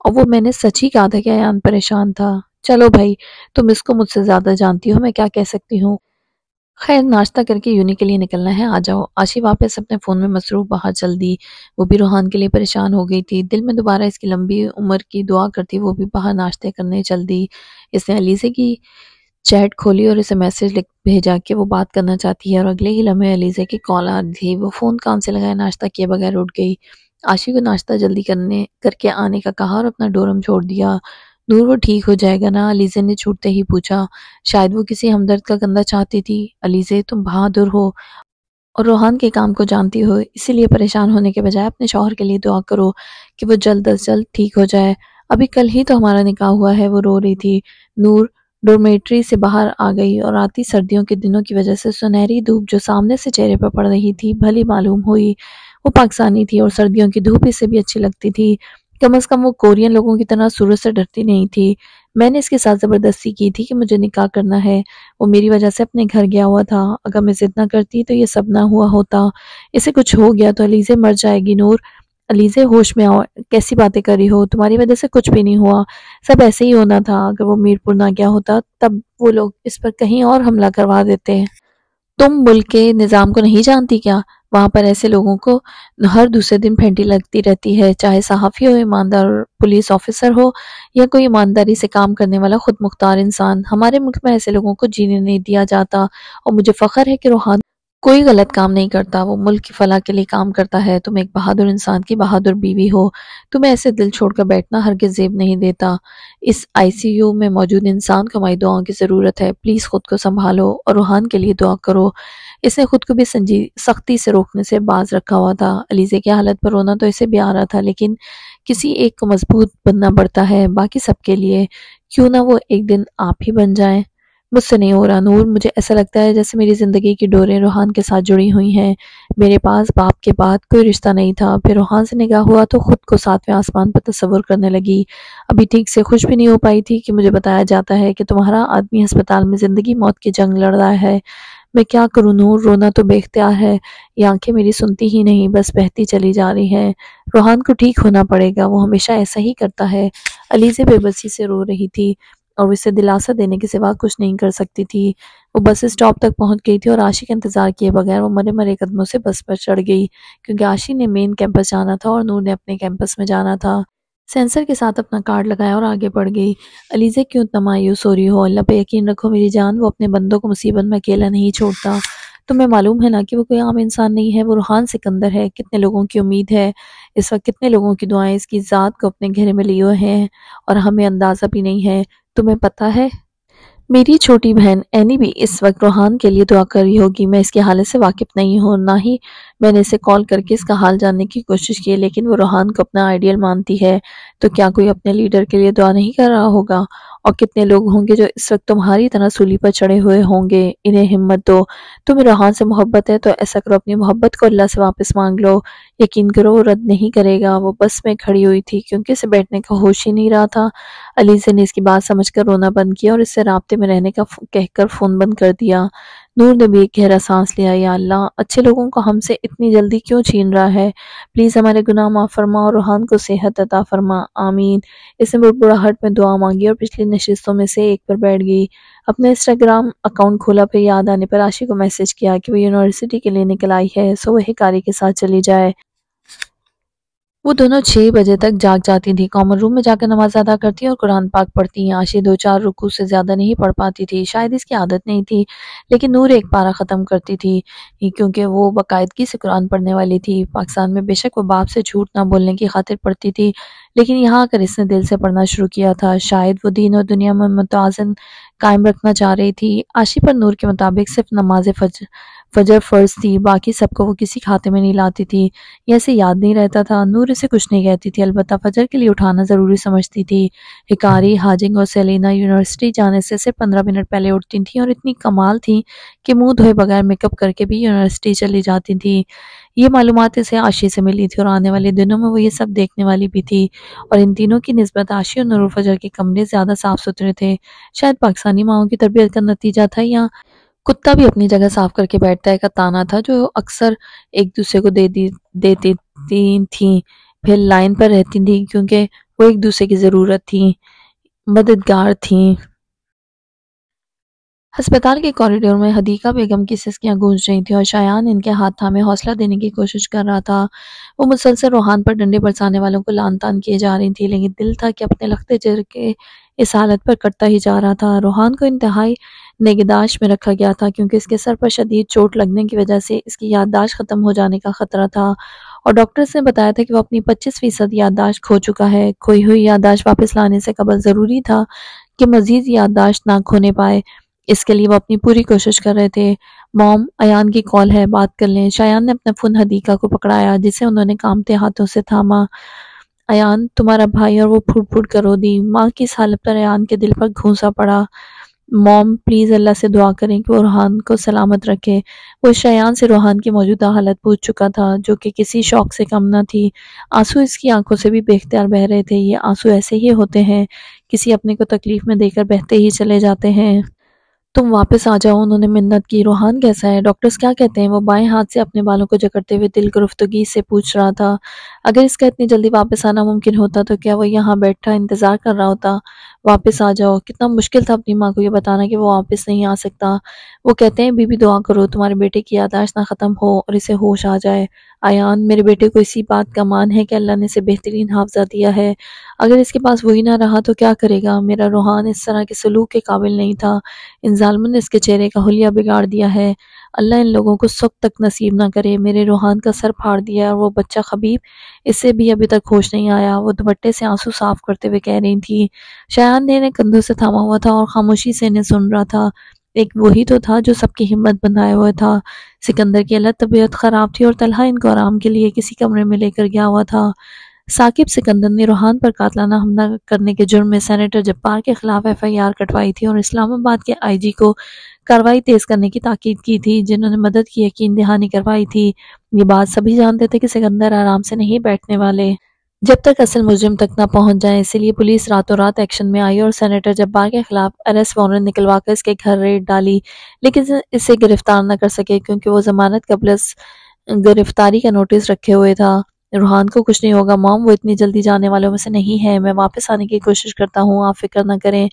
اور وہ میں نے سچ ہی کہا تھا کہ ایان پریشان تھا۔ چلو بھائی، تم اس کو مجھ سے زیادہ جانتی ہو، میں کیا کہہ سکتی ہوں۔ خیر، ناشتہ کر کے یونی کے لیے نکلنا ہے، آ جاؤ۔ آشی واپس اپنے فون میں مصروف باہر چل دی۔ وہ بھی روحان کے لیے پریشان ہو گئی تھی، دل میں دوبارہ اس کی لمبی عمر کی دعا کرتی وہ بھی باہر ناشتے کرنے چل دی۔ اس نے علیزے کی چیٹ کھولی اور اسے میسج لکھ بھیجا کہ وہ بات کرنا چاہتی ہے، اور اگلے ہی لمحے علیزے کی کال آ رہی تھی۔ وہ فون کان سے لگائے ناشتہ کیے بغیر اٹھ گئی۔ آشی کو ناشتہ جلدی کر کے آنے کا کہا اور اپنا ڈورم چھوڑ دیا۔ نور، وہ ٹھیک ہو جائے گا نا؟ علیزے نے چھوٹتے ہی پوچھا۔ شاید وہ کسی ہمدرد کا کندھا چاہتی تھی۔ علیزے، تم بہادر ہو اور روحان کے کام کو جانتی ہو، اسی لیے پریشان ہونے کے بجائے اپنے شوہر کے لیے دعا کرو کہ وہ جلد از جلد ٹھیک ہو جائے۔ ابھی کل ہی تو ہمارا نکاح ہوا ہے۔ وہ رو رہی تھی۔ نور ڈورمیٹری سے باہر آ گئی اور آتی سردیوں کے دنوں کی وجہ سے سنہری دھوپ جو سامنے سے چہرے پر پڑ رہی تھی بھلی معلوم ہوئی۔ وہ پاکستانی تھی اور سردیوں کی دھوپ اس سے بھی اچھی لگتی تھی۔ کم از کم وہ کورین لوگوں کی طرح سورج سے ڈرتی نہیں تھی۔ میں نے اس کے ساتھ زبردستی کی تھی کہ مجھے نکاح کرنا ہے۔ وہ میری وجہ سے اپنے گھر گیا ہوا تھا۔ اگر میں ضد نہ کرتی تو یہ سب نہ ہوا ہوتا۔ اسے کچھ ہو گیا تو علیزے مر جائے گی۔ نور، علیزے ہوش میں آؤ، کیسی باتیں کر رہی ہو؟ تمہاری وجہ سے کچھ بھی نہیں ہوا، سب ایسے ہی ہونا تھا۔ اگر وہ میرپور نہ گیا ہوتا تب وہ لوگ اس پر کہیں اور حملہ کروا دیتے۔ تم ملک کے نظام کو نہیں جانتی کیا؟ وہاں پر ایسے لوگوں کو ہر دوسرے دن پھینٹی لگتی رہتی ہے، چاہے صحافی ہو، ایماندار پولیس آفیسر ہو، یا کوئی ایمانداری سے کام کرنے والا خود مختار انسان۔ ہمارے ملک میں ایسے لوگوں کو جینے نہیں دیا جاتا، اور مجھے فخر ہے کہ روحان کوئی غلط کام نہیں کرتا، وہ ملک کی فلاح کے لیے کام کرتا ہے۔ تم ایک بہادر انسان کی بہادر بیوی ہو، تمہیں ایسے دل چھوڑ کر بیٹھنا ہرگز زیب نہیں دیتا۔ اس آئی سی یو میں موجود انسان کو ہماری دعاؤں کی ضرورت ہے، پلیز خود کو سنبھالو اور روحان کے لیے دعا کرو۔ اس نے خود کو بھی سختی سے روکنے سے باز رکھا ہوا تھا۔ علیزے کی حالت پر رونا تو اسے بھی آ رہا تھا، لیکن کسی ایک کو مضبوط بننا پڑتا ہے باقی سب کے لیے، کیوں نہ وہ ایک دن آپ ہی بن جائیں۔ مجھ سے نہیں ہو رہا نور، مجھے ایسا لگتا ہے جیسے میری زندگی کی ڈوریں روحان کے ساتھ جڑی ہوئی ہیں۔ میرے پاس باپ کے بعد کوئی رشتہ نہیں تھا، پھر روحان سے نکاح ہوا تو خود کو ساتویں آسمان پر تصور کرنے لگی۔ ابھی ٹھیک سے خوش بھی نہیں ہو پائی تھی کہ مجھے بتایا جاتا ہے کہ تمہارا آدمی ہسپتال میں زندگی موت کی جنگ لڑ رہا ہے۔ میں کیا کروں نور، رونا تو بے اختیار ہے، یہ آنکھیں میری سنتی ہی نہیں، بس بہتی چلی جا رہی ہیں۔ روحان کو ٹھیک ہونا پڑے گا، وہ ہمیشہ ایسا ہی کرتا ہے۔ علیزے بے بسی سے رو رہی تھی اور اسے دلاسا دینے کے سوا کچھ نہیں کر سکتی تھی۔ وہ بس اسٹاپ تک پہنچ گئی تھی اور عاشی کا انتظار کیے بغیر وہ مرے مرے قدموں سے بس پر چڑھ گئی، کیونکہ عاشی نے مین کیمپس جانا تھا اور نور نے اپنے کیمپس میں جانا تھا۔ سینسر کے ساتھ اپنا کارڈ لگایا اور آگے بڑھ گئی۔ علیزے، کیوں اتنا مایوس ہو رہی ہو؟ اللہ پہ یقین رکھو میری جان، وہ اپنے بندوں کو مصیبت میں اکیلا نہیں چھوڑتا۔ تمہیں معلوم ہے نا کہ وہ کوئی عام انسان نہیں ہے، وہ روحان سکندر ہے، کتنے لوگوں کی امید ہے اس وقت، کتنے لوگوں کی دعائیں اس کی ذات کو اپنے گھیرے میں لیے ہوئے ہیں، اور ہمیں اندازہ بھی نہیں ہے۔ تمہیں پتہ ہے میری چھوٹی بہن اینی بھی اس وقت روحان کے لیے دعا کر رہی ہوگی۔ میں اس کی حالت سے واقف نہیں ہوں، نہ ہی میں نے اسے کال کر کے اس کا حال جاننے کی کوشش کی، لیکن وہ روحان کو اپنا آئیڈیل مانتی ہے۔ تو کیا کوئی اپنے لیڈر کے لیے دعا نہیں کر رہا ہوگا؟ اور کتنے لوگ ہوں گے جو اس وقت تمہاری طرح سولی پر چڑھے ہوئے ہوں گے۔ انہیں ہمت دو، تمہیں روحان سے محبت ہے تو ایسا کرو، اپنی محبت کو اللہ سے واپس مانگ لو، یقین کرو وہ رد نہیں کرے گا۔ وہ بس میں کھڑی ہوئی تھی کیونکہ اسے بیٹھنے کا ہوش ہی نہیں رہا تھا۔ علیزے نے اس کی بات سمجھ کر رونا بند کیا اور اس سے رابطے میں رہنے کا کہہ کر فون بند کر دیا۔ نور نے بھی ایک گہرا سانس لیا، یا اللہ، اچھے لوگوں کو ہم سے اتنی جلدی کیوں چھین رہا ہے؟ پلیز ہمارے گناہ معاف فرما اور روحان کو صحت عطا فرما، آمین۔ اس نے بڑبڑاہٹ میں دعا مانگی اور پچھلی نشستوں میں سے ایک پر بیٹھ گئی۔ اپنا انسٹاگرام اکاؤنٹ کھولا، پھر یاد آنے پر عاشی کو میسج کیا کہ وہ یونیورسٹی کے لیے نکل آئی ہے، سو وہ ہکاری کے ساتھ چلی جائے۔ وہ دونوں 6 بجے تک جاگ جاتی تھی، کامن روم میں جا کر نماز ادا کرتی اور قرآن پاک پڑھتی۔ عاشی 2-4 رکوع سے زیادہ نہیں پڑھ پاتی تھی، شاید اس کی عادت نہیں تھی، لیکن نور ایک پارہ ختم کرتی تھی کیونکہ وہ باقاعدگی سے قرآن پڑھنے والی تھی۔ پاکستان میں بے شک وہ باپ سے جھوٹ نہ بولنے کی خاطر پڑھتی تھی، لیکن یہاں آ کر اس نے دل سے پڑھنا شروع کیا تھا۔ شاید وہ دین اور دنیا میں متوازن قائم رکھنا چاہ رہی تھی۔ عاشی پر نور کے مطابق صرف نماز فجر فرض تھی، باقی سب کو وہ کسی کھاتے میں نہیں لاتی تھی، یہ اسے یاد نہیں رہتا تھا۔ نور اسے کچھ نہیں کہتی تھی، البتہ فجر کے لیے اٹھانا ضروری سمجھتی تھی۔ ہکاری، حاجنگ اور سیلینا یونیورسٹی جانے سے صرف 15 منٹ پہلے اٹھتی تھیں اور اتنی کمال تھیں کہ منہ دھوئے بغیر میک اپ کر کے بھی یونیورسٹی چلی جاتی تھیں۔ یہ معلومات اسے عاشی سے ملی تھی اور آنے والے دنوں میں وہ یہ سب دیکھنے والی بھی تھی، اور ان تینوں کی نسبت عاشی اور نور فجر کے کمرے زیادہ صاف ستھرے تھے۔ شاید پاکستانی ماؤں کی تربیت کا نتیجہ تھا، یا کتا بھی اپنی جگہ صاف کر کے بیٹھتا ہے کا طعنہ تھا جو اکثر ایک دوسرے کو دیتی تھیں۔ پھر لائن پر رہتی تھیں کیونکہ وہ ایک دوسرے کی ضرورت تھی، مددگار تھیں۔ ہسپتال کے کوریڈور میں حدیقہ بیگم کی سسکیاں گونج رہی تھیں اور شایان ان کے ہاتھ تھامے حوصلہ دینے کی کوشش کر رہا تھا۔ وہ مسلسل روحان پر ڈنڈے برسانے والوں کو لعن طعن کیے جا رہی تھی، لیکن دل تھا کہ اپنے لختے جگر کے اس حالت پر کٹتا ہی جا رہا تھا۔ روحان کو انتہائی نگہداشت میں رکھا گیا تھا کیونکہ اس کے سر پر شدید چوٹ لگنے کی وجہ سے اس کی یادداشت ختم ہو جانے کا خطرہ تھا، اور ڈاکٹرز نے بتایا تھا کہ وہ اپنی 25% یادداشت کھو چکا ہے۔ کھوئی ہوئی یادداشت واپس لانے سے قبل ضروری تھا کہ مزید یادداشت نہ کھونے پائے، اس کے لیے وہ اپنی پوری کوشش کر رہے تھے۔ موم، ایان کی کال ہے، بات کر لیں۔ شایان نے اپنا فون حدیقہ کو پکڑایا جسے انہوں نے کانپتے ہاتھوں سے تھاما۔ ایان، تمہارا بھائی، اور وہ پھوٹ پھوٹ کر رو دی۔ ماں کی اس حالت پر ایان کے دل پر گھونسا پڑا۔ موم، پلیز اللہ سے دعا کریں کہ وہ روحان کو سلامت رکھے۔ وہ شایان سے روحان کی موجودہ حالت پوچھ چکا تھا، جو کہ کسی شوق سے کم نہ تھی۔ آنسو اس کی آنکھوں سے بھی بے اختیار بہہ رہے تھے۔ یہ آنسو ایسے ہی ہوتے ہیں، کسی اپنے کو تکلیف میں دے کر بہتے ہی چلے جاتے ہیں۔ تم واپس آ جاؤ، انہوں نے منت کی۔ روحان کیسا ہے؟ ڈاکٹرز کیا کہتے ہیں؟ وہ بائیں ہاتھ سے اپنے بالوں کو جکڑتے ہوئے دل گرفتگی سے پوچھ رہا تھا۔ اگر اس کا اتنی جلدی واپس آنا ممکن ہوتا تو کیا وہ یہاں بیٹھا انتظار کر رہا ہوتا؟ واپس آ جاؤ۔ کتنا مشکل تھا اپنی ماں کو یہ بتانا کہ وہ واپس نہیں آ سکتا۔ وہ کہتے ہیں بی بی دعا کرو تمہارے بیٹے کی یادداشت نہ ختم ہو اور اسے ہوش آ جائے۔ ایان، میرے بیٹے کو اسی بات کا مان ہے کہ اللہ نے اسے بہترین حافظہ دیا ہے۔ اگر اس کے پاس وہی نہ رہا تو کیا کرے گا؟ میرا روحان اس طرح کے سلوک کے قابل نہیں تھا۔ ان ظالموں نے اس کے چہرے کا حلیہ بگاڑ دیا ہے۔ اللہ ان لوگوں کو سخت تک نصیب نہ کرے۔ میرے روحان کا سر پھاڑ دیا ہے، اور وہ بچہ خبیب، اس سے بھی ابھی تک ہوش نہیں آیا۔ وہ دوپٹے سے آنسو صاف کرتے ہوئے کہہ رہی تھی۔ شایان نے انہیں کندھوں سے تھاما ہوا تھا اور خاموشی سے انہیں سن رہا تھا۔ ایک وہی تو تھا جو سب کی ہمت بندھائے ہوئے تھا۔ سکندر کی حالت طبیعت خراب تھی اور طلحہ ان کو آرام کے لیے کسی کمرے میں لے کر گیا ہوا تھا۔ ثاقب سکندر نے روحان پر قاتلانہ حملہ کرنے کے جرم میں سینیٹر جبار کے خلاف FIR کٹوائی تھی اور اسلام آباد کے IG کو کارروائی تیز کرنے کی تاکید کی تھی، جنہوں نے مدد کی یقین دہانی کروائی تھی۔ یہ بات سبھی جانتے تھے کہ سکندر آرام سے نہیں بیٹھنے والے جب تک اصل مجرم تک نہ پہنچ جائیں، اسی لیے پولیس راتوں رات ایکشن میں آئی اور سینیٹر جبار کے خلاف اریسٹ وارنٹ نکلوا کر اس کے گھر ریڈ ڈالی، لیکن اسے گرفتار نہ کر سکے کیونکہ وہ ضمانت قبل از گرفتاری کا نوٹس رکھے ہوئے تھا۔ روحان کو کچھ نہیں ہوگا موم، وہ اتنی جلدی جانے والوں میں سے نہیں ہے۔ میں واپس آنے کی کوشش کرتا ہوں، آپ فکر نہ کریں۔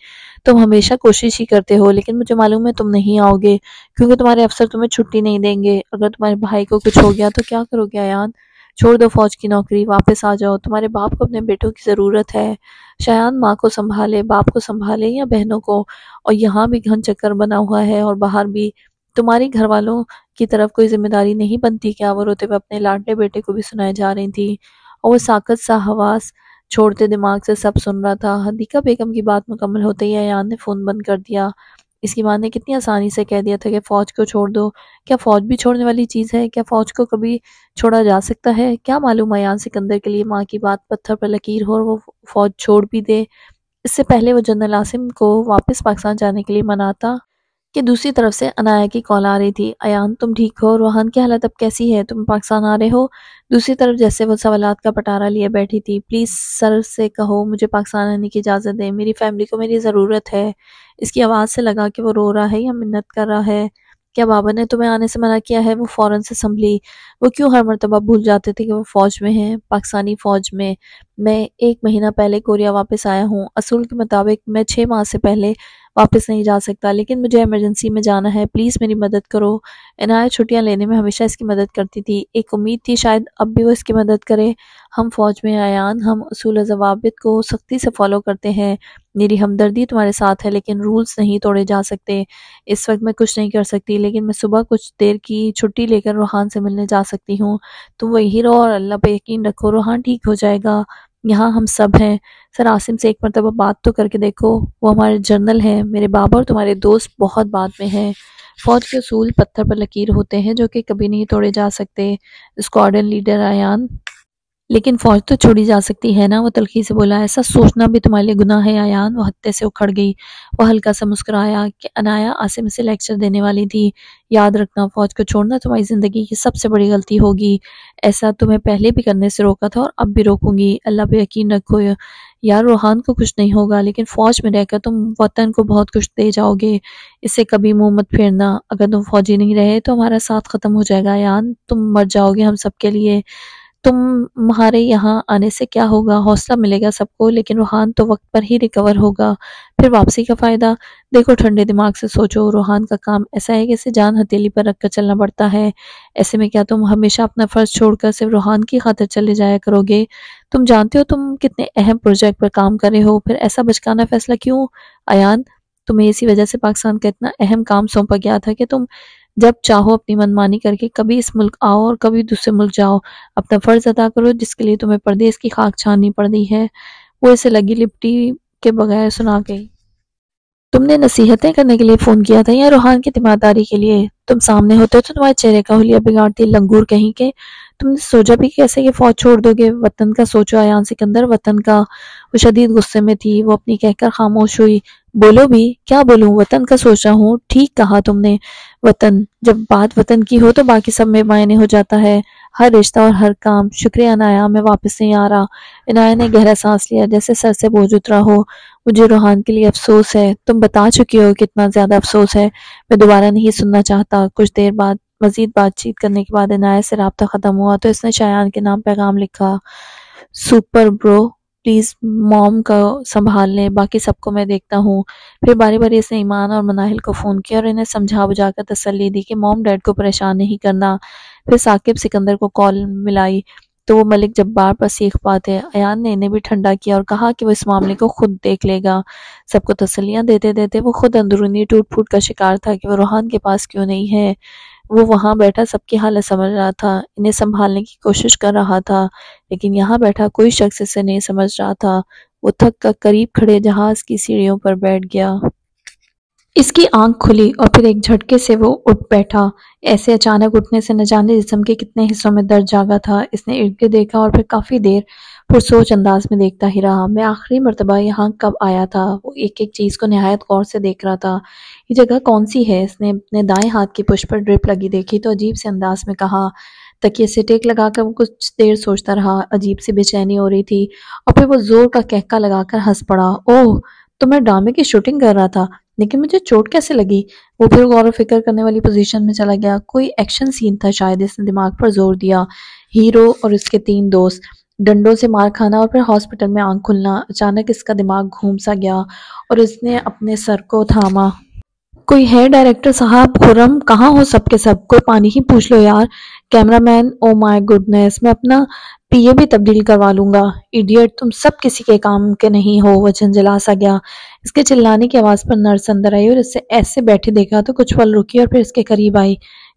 تم ہمیشہ کوشش ہی کرتے ہو، لیکن مجھے معلوم ہے تم نہیں آؤ گے کیونکہ تمہارے افسر تمہیں چھٹی نہیں دیں گے۔ اگر تمہارے بھائی کو کچھ ہو گیا تو کیا کرو گے ایان؟ چھوڑ دو فوج کی نوکری، واپس آ جاؤ۔ تمہارے باپ کو اپنے بیٹوں کی ضرورت ہے۔ شایان ماں کو سنبھالے، باپ کو سنبھالے یا بہنوں کو، اور یہاں بھی گھن چکر بنا ہوا ہے اور باہر بھی۔ تمہاری گھر والوں کی طرف کوئی ذمہ داری نہیں بنتی کیا؟ وہ روتے ہوئے اپنے لاڈلے بیٹے کو بھی سنائے جا رہی تھی، اور وہ ساکت سا حواس چھوڑتے دماغ سے سب سن رہا تھا۔ حدیقہ بیگم کی بات مکمل ہوتے ہی ایان نے فون بند کر دیا۔ اس کی ماں نے کتنی آسانی سے کہہ دیا تھا کہ فوج کو چھوڑ دو۔ کیا فوج بھی چھوڑنے والی چیز ہے؟ کیا فوج کو کبھی چھوڑا جا سکتا ہے؟ کیا معلوم ایان سکندر کے لیے ماں کی بات پتھر پر لکیر ہو اور وہ فوج چھوڑ بھی دے۔ اس سے پہلے وہ جنرل عاصم کو واپس پاکستان جانے کے لیے مناتا کہ دوسری طرف سے عنایہ کی کال آ رہی تھی۔ ایان، تم ٹھیک ہو؟ روحان کی حالت اب کیسی ہے؟ تم پاکستان آ رہے ہو؟ دوسری طرف جیسے وہ سوالات کا پٹارا لیے بیٹھی تھی۔ پلیز سر سے کہو مجھے پاکستان آنے کی اجازت دیں، میری فیملی کو میری ضرورت ہے۔ اس کی آواز سے لگا کہ وہ رو رہا ہے یا منت کر رہا ہے۔ کیا بابا نے تمہیں آنے سے منع کیا ہے؟ وہ فوراً سے سنبھلی۔ وہ کیوں ہر مرتبہ بھول جاتے تھے کہ وہ فوج میں ہیں، پاکستانی فوج میں۔ میں 1 مہینہ پہلے کوریا واپس آیا ہوں۔ اصول کے مطابق میں 6 ماہ سے پہلے واپس نہیں جا سکتا، لیکن مجھے ایمرجنسی میں جانا ہے، پلیز میری مدد کرو۔ عنایہ چھٹیاں لینے میں ہمیشہ اس کی مدد کرتی تھی، ایک امید تھی شاید اب بھی وہ اس کی مدد کرے۔ ہم فوج میں ہیں ایان، ہم اصول و ضوابط کو سختی سے فالو کرتے ہیں۔ میری ہمدردی تمہارے ساتھ ہے لیکن رولز نہیں توڑے جا سکتے۔ اس وقت میں کچھ نہیں کر سکتی، لیکن میں صبح کچھ دیر کی چھٹی لے کر روحان سے ملنے جا سکتی ہوں۔ تم وہی رہو اور اللہ پہ یقین رکھو، روحان ٹھیک ہو جائے گا۔ یہاں ہم سب ہیں۔ سر عاصم سے ایک مرتبہ بات تو کر کے دیکھو، وہ ہمارے جنرل ہیں۔ میرے بابا اور تمہارے دوست بہت بعد میں ہیں۔ فوج کے اصول پتھر پر لکیر ہوتے ہیں جو کہ کبھی نہیں توڑے جا سکتے۔ اسکواڈرن لیڈر ایان، لیکن فوج تو چھوڑی جا سکتی ہے نا؟ وہ تلخی سے بولا۔ ایسا سوچنا بھی تمہارے لیے گناہ ہے ایان؟ وہ ہتے سے اکھڑ گئی۔ وہ ہلکا سا مسکرایا کہ عنایہ عاصم سے لیکچر دینے والی تھی۔ یاد رکھنا، فوج کو چھوڑنا تمہاری زندگی کی سب سے بڑی غلطی ہوگی۔ ایسا تمہیں پہلے بھی کرنے سے روکا تھا اور اب بھی روکوں گی۔ اللہ پہ یقین رکھو یار، روحان کو کچھ نہیں ہوگا، لیکن فوج میں رہ کر تم وطن کو بہت کچھ دے جاؤ گے، اس سے کبھی منہ مت پھیرنا۔ اگر تم فوجی نہیں رہے تو ہمارا ساتھ ختم ہو جائے گا ایان، تم مر جاؤ گے ہم سب کے لیے۔ تمہارے یہاں آنے سے کیا ہوگا، حوصلہ ملے گا سب کو، لیکن روحان تو وقت پر ہی ریکور ہوگا، پھر واپسی کا فائدہ؟ دیکھو ٹھنڈے دماغ سے سوچو، روحان کا کام ایسا ہے کہ اسے جان ہتھیلی پر رکھ کر چلنا پڑتا ہے۔ ایسے میں کیا تم ہمیشہ اپنا فرض چھوڑ کر صرف روحان کی خاطر چلے جایا کرو گے؟ تم جانتے ہو تم کتنے اہم پروجیکٹ پر کام کر رہے ہو، پھر ایسا بچکانا فیصلہ کیوں؟ ایان، تمہیں اسی وجہ سے پاکستان کا اتنا اہم کام سونپا گیا تھا کہ تم جب چاہو اپنی منمانی کر کے کبھی اس ملک آؤ اور کبھی دوسرے ملک جاؤ، اپنا فرض ادا کرو جس کے لیے تمہیں پردیس کی خاک چھاننی پڑی ہے۔ وہ اسے لگی لپٹی کے بغیر سنا گئی۔ تم نے نصیحتیں کرنے کے لیے فون کیا تھا یا روحان کی تیمارداری کے لیے؟ تم سامنے ہوتے تو تمہارے چہرے کا حلیہ بگاڑتی لنگور کہیں کہ تم نے سوچا بھی کیسے کہ فوج چھوڑ دو گے؟ وطن کا سوچو ایان سکندر، وطن کا۔ وہ شدید غصے میں تھی، وہ اپنی کہہ کر خاموش ہوئی۔ بولو بھی، کیا بولوں؟ وطن کا سوچ رہا ہوں۔ ٹھیک کہا تم نے، وطن۔ جب بات وطن کی ہو تو باقی سب میں معنی ہو جاتا ہے، ہر رشتہ اور ہر کام۔ شکریہ انایا، میں واپس نہیں آ رہا۔ انایا نے گہرا سانس لیا جیسے سر سے بوجھ اترا ہو۔ مجھے روحان کے لیے افسوس ہے، تم بتا چکی ہو کتنا زیادہ افسوس ہے، میں دوبارہ نہیں سننا چاہتا۔ کچھ دیر بعد مزید بات چیت کرنے کے بعد عنایت سے رابطہ ختم ہوا تو اس نے شایان کے نام پیغام لکھا: سپر برو، پلیز موم کا سنبھال لیں، باقی سب کو میں دیکھتا ہوں۔ پھر باری باری اس نے ایمان اور مناہل کو فون کیا اور انہیں سمجھا بجھا کر تسلی دی کہ موم ڈیڈ کو پریشان نہیں کرنا۔ پھر ثاقب سکندر کو کال ملائی تو وہ ملک جبار پر سیخ پاتے۔ ایان نے انہیں بھی ٹھنڈا کیا اور کہا کہ وہ اس معاملے کو خود دیکھ لے گا۔ سب کو تسلیاں دیتے دیتے وہ خود اندرونی ٹوٹ پھوٹ کا شکار تھا کہ وہ روحان کے پاس کیوں نہیں ہے۔ وہ وہاں بیٹھا سب کی حالت سمجھ رہا تھا، انہیں سنبھالنے کی کوشش کر رہا تھا، لیکن یہاں بیٹھا کوئی شخص اسے نہیں سمجھ رہا تھا۔ وہ تھک کر قریب کھڑے جہاز کی سیڑھیوں پر بیٹھ گیا۔ اس کی آنکھ کھلی اور پھر ایک جھٹکے سے وہ اٹھ بیٹھا۔ ایسے اچانک اٹھنے سے نہ جانے جسم کے کتنے حصوں میں درد جاگا تھا۔ اس نے ارد گرد دیکھا اور پھر کافی دیر پرسوچ انداز میں دیکھتا ہی رہا۔ میں آخری مرتبہ یہاں کب آیا تھا؟ وہ ایک ایک چیز کو نہایت غور سے دیکھ رہا تھا۔ یہ جگہ کون سی ہے؟ اس نے اپنے دائیں ہاتھ کی پشت پر ڈرپ لگی دیکھی تو عجیب سے انداز میں کہا۔ تکیے سے ٹیک لگا کر وہ کچھ دیر سوچتا رہا، عجیب سی بے چینی ہو رہی تھی، اور پھر وہ زور کا کہکا لگا کر ہنس پڑا۔ اوہ، تو میں ڈرامے کی شوٹنگ کر رہا تھا، لیکن مجھے چوٹ کیسے لگی؟ وہ پھر غور و فکر کرنے والی پوزیشن میں چلا گیا۔ کوئی ایکشن سین تھا شاید، اس نے دماغ پر زور دیا۔ ہیرو اور اس کے 3 دوست، ڈنڈوں سے مار کھانا اور پھر ہاسپٹل میں آنکھ کھلنا۔ اچانک اس کا دماغ گھوم سا گیا اور اس نے اپنے سر کو تھاما۔ کوئی ہے ڈائریکٹر صاحب؟ خرم، کہاں ہو سب کے سب؟ کوئی پانی ہی پوچھ لو یار۔ کیمرہ مین، او مائی گڈنس، میں اپنا پی اے بھی تبدیل کروا لوں گا۔ ایڈیٹ، تم سب کسی کے کام کے نہیں ہو۔ وہ جھنجھلا سا گیا۔ اس کے چلانے کی آواز پر نرس اندر آئی اور اسے ایسے بیٹھے دیکھا تو کچھ پل رکی اور پھر اس کے قریب آئی۔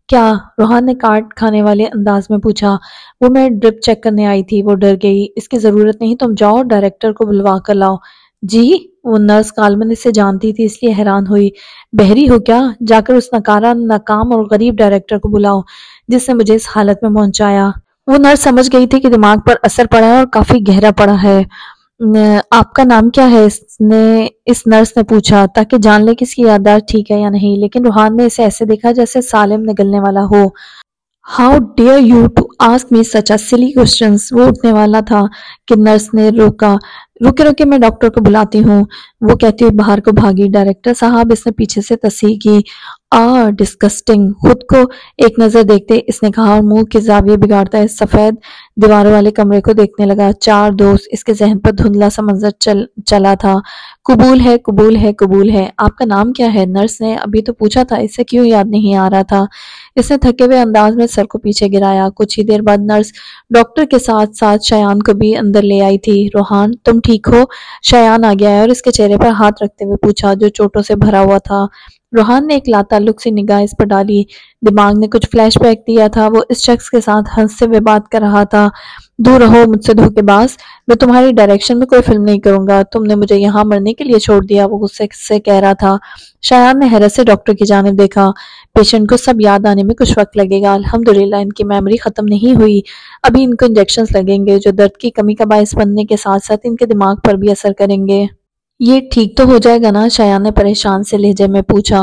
کیا؟ روحان نے کاٹ کھانے والے انداز میں پوچھا۔ وہ میں ڈرپ چیک کرنے آئی تھی۔ وہ ڈر گئی۔ اس کی ضرورت نہیں، تم جاؤ ڈائریکٹر کو بلوا کر لاؤ۔ جی؟ وہ نرس غالباً اسے جانتی تھی اس لیے حیران ہوئی۔ بحری ہو کیا؟ جا کر اس ناکارہ، ناکام اور غریب ڈائریکٹر کو بلاؤ جس نے مجھے اس حالت میں پہنچایا۔ وہ نرس سمجھ گئی تھی کہ دماغ پر اثر پڑا ہے اور کافی گہرا پڑا ہے۔ آپ کا نام کیا ہے؟ اس نرس نے پوچھا تاکہ جان لے کہ اس کی یادداشت ٹھیک ہے یا نہیں، لیکن روحان نے اسے ایسے دیکھا جیسے سالم نگلنے والا ہو۔ How dare you to ask me such a silly questions؟ وہ اٹھنے والا تھا کہ نرس نے روکا۔ روکے میں ڈاکٹر کو بلاتی ہوں، وہ کہتی ہوئی باہر کو بھاگی۔ ڈائریکٹر صاحب، اس نے پیچھے سے تصحیح کی۔ ڈسگسٹنگ۔ خود کو ایک نظر دیکھتے اس نے کہا اور منہ کے زاویے بگاڑتا اس سفید دیواروں والے کمرے کو دیکھنے لگا۔ 4 دوست، اس کے ذہن پر دھندلا سا منظر چلا تھا۔ قبول ہے، قبول ہے، قبول ہے۔ آپ کا نام کیا ہے؟ نرس نے ابھی تو پوچھا تھا، اسے کیوں یاد نہیں آ رہا تھا؟ اس نے تھکے ہوئے انداز میں سر کو پیچھے گرایا۔ کچھ ہی دیر بعد نرس ڈاکٹر کے ساتھ ساتھ شایان کو بھی اندر لے آئی تھی۔ روحان، تم ٹھیک ہو؟ شایان آ گیا ہے اور اس کے چہرے پر ہاتھ رکھتے ہوئے پوچھا جو چوٹوں سے بھرا ہوا تھا۔ روحان نے ایک لاتعلق سی نگاہ اس پر ڈالی۔ دماغ نے کچھ فلیش بیک دیا تھا۔ وہ اس شخص کے ساتھ ہنستے ہوئے بات کر رہا تھا۔ دور رہو مجھ سے دھوکے باز، میں تمہاری ڈائریکشن میں کوئی فلم نہیں کروں گا، تم نے مجھے یہاں مرنے کے لیے چھوڑ دیا، وہ غصے سے کہہ رہا تھا۔ شایان نے حیرت سے ڈاکٹر کی جانب دیکھا۔ پیشنٹ کو سب یاد آنے میں کچھ وقت لگے گا، الحمدللہ ان کی میموری ختم نہیں ہوئی، ابھی ان کو انجیکشنز لگیں گے جو درد کی کمی کا باعث بننے کے ساتھ ساتھ ان کے دماغ پر بھی اثر کریں گے۔ یہ ٹھیک تو ہو جائے گا نا؟ شایان نے پریشان سے لہجے میں پوچھا۔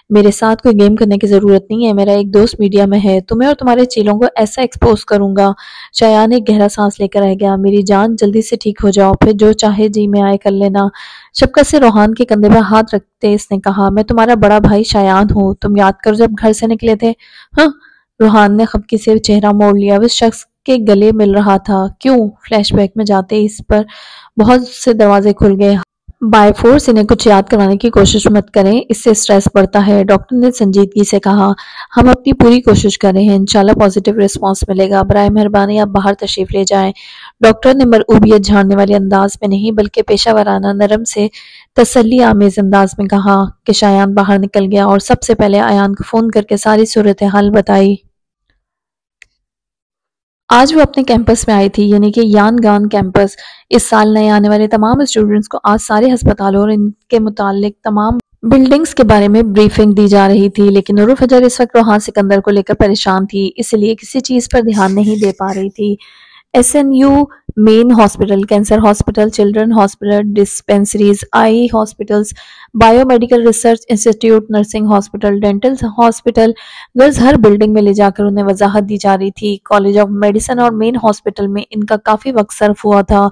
میرے ساتھ کوئی گیم کرنے کی ضرورت نہیں ہے، میرا ایک دوست میڈیا میں ہے، تمہیں اور تمہارے چیلوں کو ایسا ایکسپوز کروں گا۔ شایان ایک گہرا سانس لے کر رہ گیا۔ میری جان، جلدی سے ٹھیک ہو جاؤ، پھر جو چاہے جی میں آئے کر لینا۔ شفقت سے روحان کے کندھے پر ہاتھ رکھتے اس نے کہا، میں تمہارا بڑا بھائی شایان ہوں، تم یاد کرو جب گھر سے نکلے تھے؟ ہاں؟ روحان نے خفگی سے چہرہ موڑ لیا۔ اس شخص کے گلے مل رہا تھا۔ کیوں؟ فلیش بیک میں جاتے اس پر بہت سے دروازے کھل گئے۔ بائی فورس انہیں کچھ یاد کروانے کی کوشش مت کریں، اس سے سٹریس بڑھتا ہے، ڈاکٹر نے سنجیدگی سے کہا۔ ہم اپنی پوری کوشش کر رہے ہیں، انشاءاللہ پازیٹیو رسپانس ملے گا، برائے مہربانی آپ باہر تشریف لے جائیں۔ ڈاکٹر نے مرعوبیت جھاڑنے والے انداز میں نہیں بلکہ پیشہ ورانہ نرم سے تسلی آمیز انداز میں کہا کہ شایان باہر نکل گیا اور سب سے پہلے ایان کو فون کر کے ساری صورتحال بتائی۔ آج وہ اپنے کیمپس میں آئی تھی، یعنی کہ یانگان کیمپس۔ اس سال نئے آنے والے تمام اسٹوڈنٹس کو آج سارے ہسپتالوں اور ان کے متعلق تمام بلڈنگز کے بارے میں بریفنگ دی جا رہی تھی، لیکن نور الفجر اس وقت روحان سکندر کو لے کر پریشان تھی، اس لیے کسی چیز پر دھیان نہیں دے پا رہی تھی۔ S N U main hospital, cancer hospital, children hospital, dispensaries, eye hospitals, bio medical research institute, nursing hospital, dental hospital, غرض ہر بلڈنگ میں لے جا کر انہیں وضاحت دی جا رہی تھی۔ کالج آف میڈیسن اور مین ہاسپٹل میں ان کا کافی وقت صرف ہوا تھا۔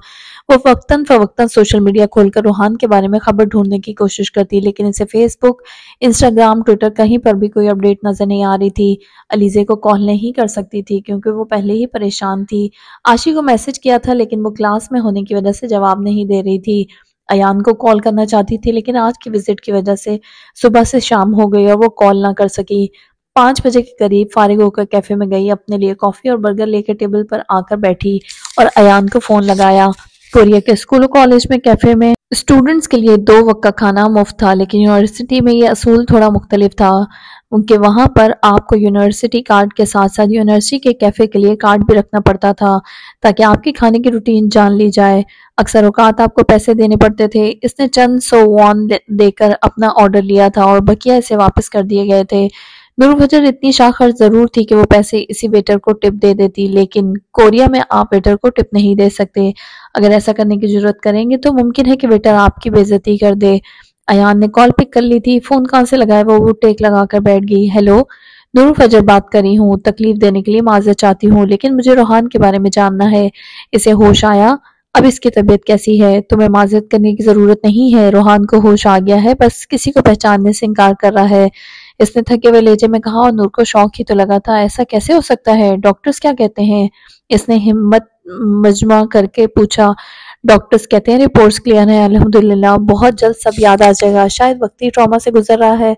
وہ وقتاً فوقتاً سوشل میڈیا کھول کر روحان کے بارے میں خبر ڈھونڈنے کی کوشش کرتی، لیکن اسے فیس بک، انسٹاگرام، ٹویٹر کہیں پر بھی کوئی اپڈیٹ نظر نہیں آ رہی تھی۔ علیزے کو کال نہیں کر سکتی تھی کیونکہ وہ پہلے ہی پریشان تھی۔ عاشی کو میسج کیا تھا لیکن وہ کلاس میں ہونے کی وجہ سے جواب نہیں دے رہی تھی۔ ایان کو کال کرنا چاہتی تھی لیکن آج کی وزٹ کی وجہ سے صبح سے شام ہو گئی اور وہ کال نہ کر سکی۔ 5 بجے کے قریب فارغ ہو کر کیفے میں گئی، اپنے لیے کافی اور برگر لے کے ٹیبل پر آ کر بیٹھی اور ایان کو فون لگایا۔ کوریا کے اسکول و کالج میں کیفے میں اسٹوڈنٹس کے لیے 2 وقت کا کھانا مفت تھا، لیکن یونیورسٹی میں یہ اصول تھوڑا مختلف تھا کہ وہاں پر آپ کو یونیورسٹی کارڈ کے ساتھ ساتھ یونیورسٹی کے کیفے کے لیے کارڈ بھی رکھنا پڑتا تھا تاکہ آپ کی کھانے کی روٹین جان لی جائے۔ اکثر اوقات آپ کو پیسے دینے پڑتے تھے۔ اس نے چند سو وون دے کر اپنا آرڈر لیا تھا اور بقیہ اسے واپس کر دیے گئے تھے۔ نور الفجر اتنی شاخر ضرور تھی کہ وہ پیسے اسی ویٹر کو ٹپ دے دیتی، لیکن کوریا میں آپ ویٹر کو ٹپ نہیں دے سکتے۔ اگر ایسا کرنے کی جرات کریں گے تو ممکن ہے کہ ویٹر آپ کی بے عزتی کر دے۔ ایان نے کال پک کر لی تھی، فون کہاں سے لگایا وہ ٹیک لگا کر بیٹھ گئی۔ ہیلو، نور الفجر بات کر رہی ہوں، تکلیف دینے کے لیے معذرت چاہتی ہوں لیکن مجھے روحان کے بارے میں جاننا ہے۔ اسے ہوش آیا؟ اب اس کی طبیعت کیسی ہے؟ تمہیں معذرت کرنے کی ضرورت نہیں ہے، روحان کو ہوش آ گیا ہے، بس کسی کو پہچاننے سے انکار کر رہا ہے، اس نے تھکے ہوئے لہجے میں کہا، اور نور کو شوق ہی تو لگا تھا۔ ایسا کیسے ہو سکتا ہے؟ ڈاکٹرز کیا کہتے ہیں؟ اس نے ہمت مجمع کر کے پوچھا۔ ڈاکٹرز کہتے ہیں رپورٹس کلیئر ہیں الحمدللہ، بہت جلد سب یاد آ جائے گا، شاید وقتی ٹراما سے گزر رہا ہے۔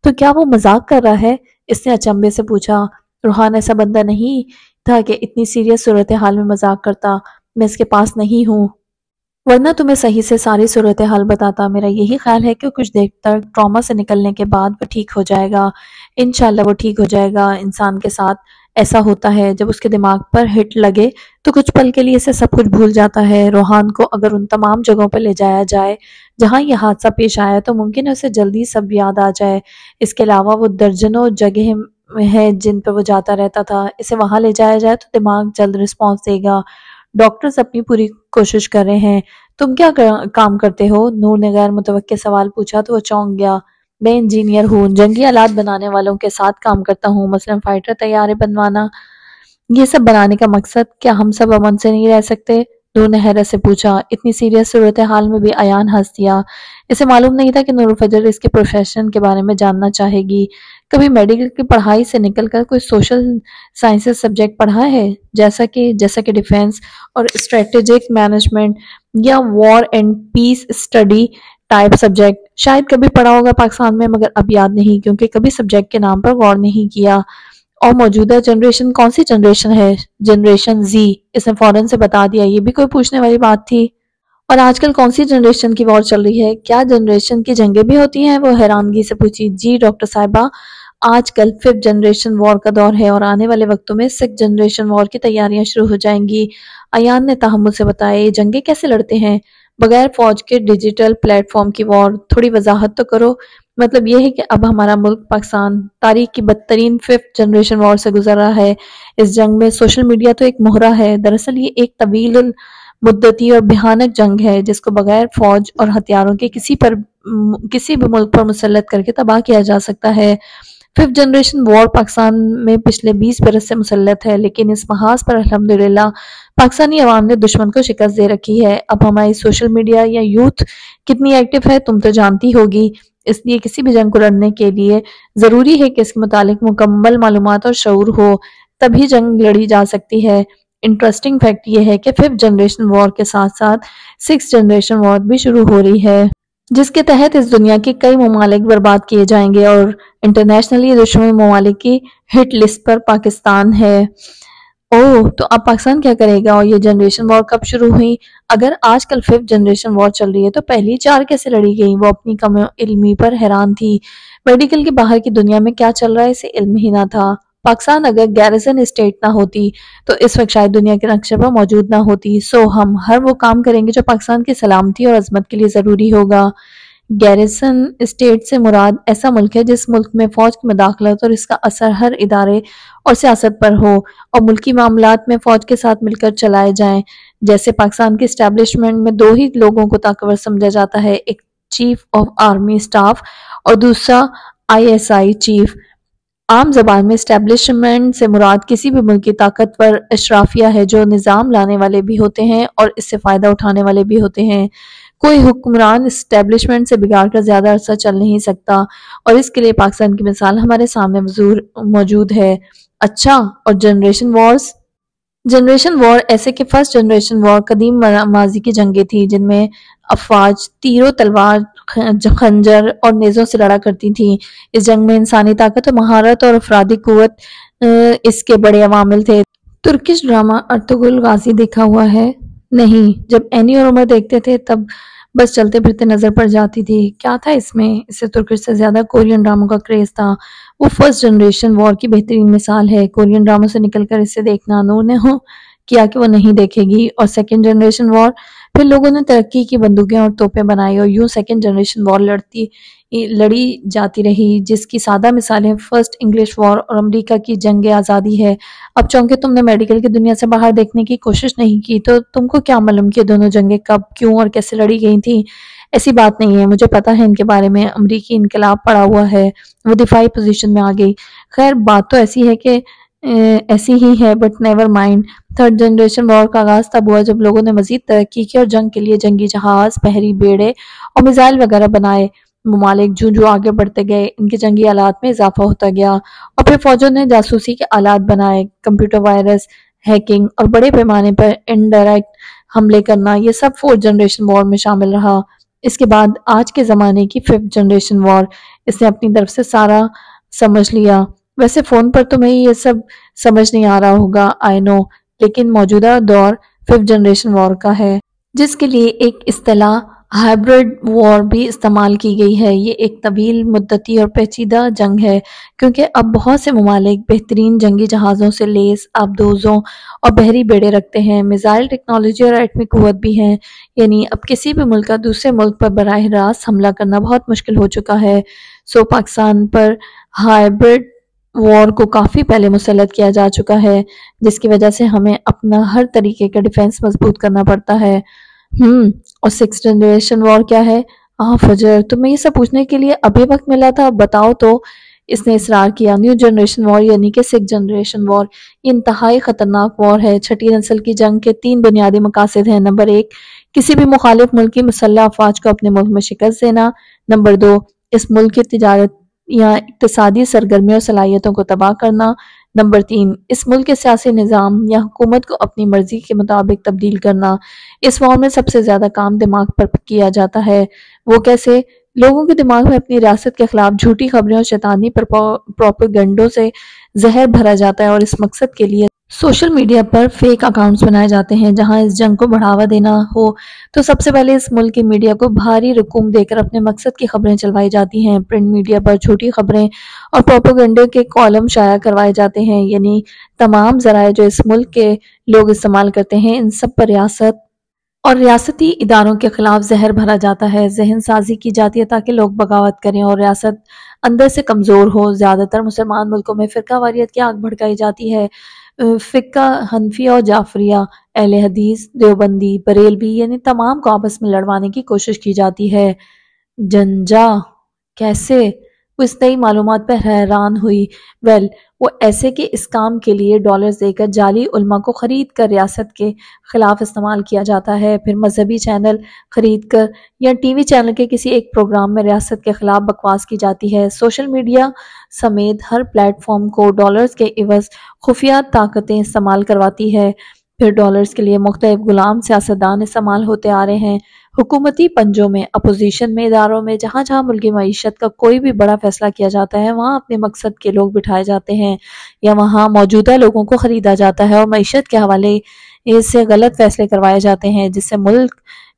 تو کیا وہ مذاق کر رہا ہے؟ اس نے اچنبے سے پوچھا۔ روحان ایسا بندہ نہیں تھا کہ اتنی سیریس صورتحال میں مذاق کرتا، میں اس کے پاس نہیں ہوں ورنہ تمہیں صحیح سے ساری صورتحال بتاتا۔ میرا یہی خیال ہے کہ کچھ دیر تک ٹراما سے نکلنے کے بعد وہ ٹھیک ہو جائے گا، انشاءاللہ وہ ٹھیک ہو جائے گا۔ انسان کے ساتھ ایسا ہوتا ہے، جب اس کے دماغ پر ہٹ لگے تو کچھ پل کے لیے سے سب کچھ بھول جاتا ہے۔ روحان کو اگر ان تمام جگہوں پر لے جایا جائے جہاں یہ حادثہ پیش آیا تو ممکن ہے اسے جلدی سب یاد آ جائے۔ اس کے علاوہ وہ درجنوں جگہ ہے جن پر وہ جاتا رہتا تھا، اسے وہاں لے جایا جائے تو دماغ جلد رسپانس دے گا۔ ڈاکٹرز اپنی پوری کوشش کر رہے ہیں۔ تم کیا کام کرتے ہو؟ نور نے غیر متوقع سوال پوچھا تو وہ چونک گیا۔ میں انجینئر ہوں، جنگی آلات بنانے والوں کے ساتھ کام کرتا ہوں، مثلا فائٹر طیارے بنوانا۔ یہ سب بنانے کا مقصد کیا ہم سب امن سے نہیں رہ سکتے؟ نور نے حیرت سے پوچھا۔ اتنی سیریس صورتحال میں بھی ایان ہنس دیا۔ اسے معلوم نہیں تھا کہ نور الفجر اس کے پروفیشن کے بارے میں جاننا چاہے گی۔ کبھی میڈیکل کی پڑھائی سے نکل کر کوئی سوشل سائنسز سبجیکٹ پڑھا ہے، جیسا کہ ڈیفینس اور اسٹریٹجک مینجمنٹ یا war and peace study type subject? شاید کبھی پڑھا ہوگا پاکستان میں، مگر اب یاد نہیں کیونکہ کبھی سبجیکٹ کے نام پر غور نہیں کیا۔ اور موجودہ جنریشن کون سی جنریشن ہے؟ جنریشن زی، اس نے فوراً سے بتا دیا۔ یہ بھی کوئی پوچھنے والی بات تھی؟ اور آج کل کون سی جنریشن کی وار چل رہی ہے؟ کیا جنریشن کی جنگیں بھی ہوتی ہیں؟ وہ حیرانگی سے پوچھی۔ جی ڈاکٹر صاحبہ، آج کل 5th جنریشن وار کا دور ہے اور آنے والے وقتوں میں 6th جنریشن وار کی تیاریاں شروع ہو جائیں گی۔ ایان نے تحمل سے بتایا۔ یہ جنگیں کیسے لڑتے ہیں؟ بغیر فوج کے ڈیجیٹل پلیٹ فارم کی وار؟ تھوڑی وضاحت تو کرو۔ مطلب یہ ہے کہ اب ہمارا ملک پاکستان تاریخ کی بدترین 5th جنریشن وار سے گزر رہا ہے۔ اس جنگ میں سوشل میڈیا تو ایک مہرہ ہے۔ دراصل یہ ایک طویل مدتی اور بھیانک جنگ ہے جس کو بغیر فوج اور ہتھیاروں کے کسی بھی ملک پر مسلط کر کے تباہ کیا جا سکتا ہے۔ 5th جنریشن وار پاکستان میں پچھلے 20 برس سے مسلط ہے، لیکن اس محاذ پر الحمدللہ پاکستانی عوام نے دشمن کو شکست دے رکھی ہے۔ اب ہماری سوشل میڈیا یا یوتھ کتنی ایکٹیو ہے تم تو جانتی ہوگی، اس لیے کسی بھی جنگ کو لڑنے کے لیے ضروری ہے کہ اس کے متعلق مکمل معلومات اور شعور ہو، تبھی جنگ لڑی جا سکتی ہے۔ انٹرسٹنگ فیکٹ یہ ہے کہ 5th جنریشن وار کے ساتھ ساتھ 6th جنریشن وار بھی شروع ہو رہی ہے، جس کے تحت اس دنیا کے کئی ممالک برباد کیے جائیں گے، اور انٹرنیشنلی دشمن ممالک کی ہٹ لسٹ پر پاکستان ہے۔ تو اب پاکستان کیا کرے گا؟ اور یہ جنریشن وار کب شروع ہوئی؟ اگر آج کل 5th جنریشن وار چل رہی ہے تو پہلی 4 کیسے لڑی گئی؟ وہ اپنی کم علمی پر حیران تھی۔ میڈیکل کے باہر کی دنیا میں کیا چل رہا ہے اسے علم ہی نہ تھا۔ پاکستان اگر گیرزن اسٹیٹ نہ ہوتی تو اس وقت شاید دنیا کے نقشے پر موجود نہ ہوتی۔ ہم ہر وہ کام کریں گے جو پاکستان کی سلامتی اور عظمت کے لیے ضروری ہوگا۔ گیرزن اسٹیٹ سے مراد ایسا ملک ہے جس ملک میں فوج کی مداخلت اور اس کا اثر ہر ادارے اور سیاست پر ہو، اور ملکی معاملات میں فوج کے ساتھ مل کر چلائے جائیں۔ جیسے پاکستان کی اسٹیبلشمنٹ میں 2 ہی لوگوں کو طاقتور سمجھا جاتا ہے، ایک چیف آف آرمی اسٹاف اور دوسرا ISI چیف۔ عام زبان میں اسٹیبلشمنٹ سے مراد کسی بھی ملک کی طاقتور اشرافیہ ہے جو نظام لانے والے بھی ہوتے ہیں اور اس سے فائدہ اٹھانے والے بھی ہوتے ہیں۔ کوئی حکمران اسٹیبلشمنٹ سے بگاڑ کر زیادہ عرصہ چل نہیں سکتا، اور اس کے لیے پاکستان کی مثال ہمارے سامنے موجود ہے۔ اچھا، اور جنریشن وار ایسے کہ 1st جنریشن وار قدیم ماضی کی جنگیں تھیں جن میں افواج تیروں، تلوار، خنجر اور نیزوں سے لڑا کرتی تھیں۔ اس جنگ میں انسانی طاقت و مہارت اور افرادی قوت اس کے بڑے عوامل تھے۔ ترکش ڈرامہ ارطغرل غازی دیکھا ہوا ہے؟ نہیں، جب اینی اور عمر دیکھتے تھے تب بس چلتے پھرتے نظر پڑ جاتی تھی۔ کیا تھا اس میں؟ اس سے ترکش سے زیادہ کورین ڈراموں کا کریز تھا۔ وہ 1st جنریشن وار کی بہترین مثال ہے۔ کورین ڈراموں سے نکل کر اسے دیکھنا نور نے کیا کہ وہ نہیں دیکھے گی۔ اور 2nd جنریشن وار، پھر لوگوں نے ترقی کی بندوقیں اور توپیں بنائی اور یوں 2nd جنریشن وار لڑی جاتی رہی، جس کی سادہ مثالیں 1st انگلش وار اور امریکہ کی جنگ آزادی ہے۔ اب چونکہ تم نے میڈیکل کی دنیا سے باہر دیکھنے کی کوشش نہیں کی تو تم کو کیا معلوم کہ دونوں جنگیں کب، کیوں اور کیسے لڑی گئی تھیں؟ ایسی بات نہیں ہے، مجھے پتا ہے ان کے بارے میں۔ امریکی انقلاب پڑا ہوا ہے، وہ دفاعی پوزیشن میں آ گئی۔ خیر، بات تو ایسی ہے کہ ایسی ہی ہے، but never mind. 3rd generation war کا آغاز تب ہوا جب لوگوں نے مزید ترقی کی اور جنگ کے لیے جنگی جہاز، بحری بیڑے اور میزائل وغیرہ بنائے۔ ممالک جو آگے بڑھتے گئے ان کے جنگی آلات میں اضافہ ہوتا گیا، اور پھر فوجوں نے جاسوسی کے آلات بنائے۔ کمپیوٹر وائرس، ہیکنگ اور بڑے پیمانے پر انڈائریکٹ حملے کرنا، یہ سب 4th جنریشن وار میں شامل رہا۔ اس کے بعد آج کے زمانے کی 5th جنریشن وار، اس نے اپنی طرف سے سارا سمجھ لیا۔ ویسے فون پر تمہیں یہ سب سمجھ نہیں آ رہا ہوگا، آئی نو، لیکن موجودہ دور 5th جنریشن وار کا ہے، جس کے لیے ایک اصطلاح ہائبرڈ وار بھی استعمال کی گئی ہے۔ یہ ایک طویل مدتی اور پیچیدہ جنگ ہے، کیونکہ اب بہت سے ممالک بہترین جنگی جہازوں سے لیس آبدوزوں اور بحری بیڑے رکھتے ہیں، میزائل ٹیکنالوجی اور ایٹمی قوت بھی ہیں۔ یعنی اب کسی بھی ملک کا دوسرے ملک پر براہ راست حملہ کرنا بہت مشکل ہو چکا ہے۔ پاکستان پر ہائبرڈ وار کو کافی پہلے مسلط کیا جا چکا ہے، جس کی وجہ سے ہمیں اپنا ہر طریقے کا ڈیفنس مضبوط کرنا پڑتا ہے۔ اور 6th جنریشن وار کیا ہے؟ فجر، تمہیں یہ سب پوچھنے کے لیے ابھی وقت ملا تھا؟ بتاؤ تو، اس نے اصرار کیا۔ نیو جنریشن وار یعنی کہ 6th جنریشن وار، یہ انتہائی خطرناک وار ہے۔ چھٹی نسل کی جنگ کے 3 بنیادی مقاصد ہیں۔ نمبر 1، کسی بھی مخالف ملک کی مسلح افواج کو اپنے ملک میں شکست دینا۔ نمبر 2، اس ملک کی تجارت یا اقتصادی سرگرمیوں اور صلاحیتوں کو تباہ کرنا۔ نمبر 3، اس ملک کے سیاسی نظام یا حکومت کو اپنی مرضی کے مطابق تبدیل کرنا۔ اس وار میں سب سے زیادہ کام دماغ پر کیا جاتا ہے۔ وہ کیسے؟ لوگوں کے دماغ میں اپنی ریاست کے خلاف جھوٹی خبریں اور شیطانی پروپیگنڈوں سے زہر بھرا جاتا ہے، اور اس مقصد کے لیے سوشل میڈیا پر فیک اکاؤنٹس بنائے جاتے ہیں۔ جہاں اس جنگ کو بڑھاوا دینا ہو تو سب سے پہلے اس ملک کی میڈیا کو بھاری رقوم دے کر اپنے مقصد کی خبریں چلوائی جاتی ہیں۔ پرنٹ میڈیا پر جھوٹی خبریں اور پروپیگنڈے کے کالم شائع کروائے جاتے ہیں۔ یعنی تمام ذرائع جو اس ملک کے لوگ استعمال کرتے ہیں، ان سب پر ریاست اور ریاستی اداروں کے خلاف زہر بھرا جاتا ہے۔ ذہن سازی کی جاتی ہے تاکہ لوگ بغاوت کریں اور ریاست اندر سے کمزور ہو۔ زیادہ تر مسلمان ملکوں میں فرقہ واریت کی آگ بھڑکائی جاتی ہے۔ فقہ حنفیہ اور جعفریہ، اہل حدیث، دیوبندی، بریلوی، یعنی تمام کو آپس میں لڑوانے کی کوشش کی جاتی ہے۔ جنجا کیسے؟ وہ اس نئی معلومات پر حیران ہوئی۔ وہ ایسے کہ اس کام کے لیے ڈالرز دے کر جعلی علماء کو خرید کر ریاست کے خلاف استعمال کیا جاتا ہے، پھر مذہبی چینل خرید کر یا ٹی وی چینل کے کسی ایک پروگرام میں ریاست کے خلاف بکواس کی جاتی ہے۔ سوشل میڈیا سمیت ہر پلیٹ فارم کو ڈالرز کے عوض خفیہ طاقتیں استعمال کرواتی ہے۔ پھر ڈالرز کے لیے مختلف غلام سیاستدان استعمال ہوتے آ رہے ہیں۔ حکومتی پنجوں میں، اپوزیشن میں، اداروں میں، جہاں جہاں ملکی معیشت کا کوئی بھی بڑا فیصلہ کیا جاتا ہے وہاں اپنے مقصد کے لوگ بٹھائے جاتے ہیں، یا وہاں موجودہ لوگوں کو خریدا جاتا ہے اور معیشت کے حوالے سے غلط فیصلے کروائے جاتے ہیں، جس سے ملک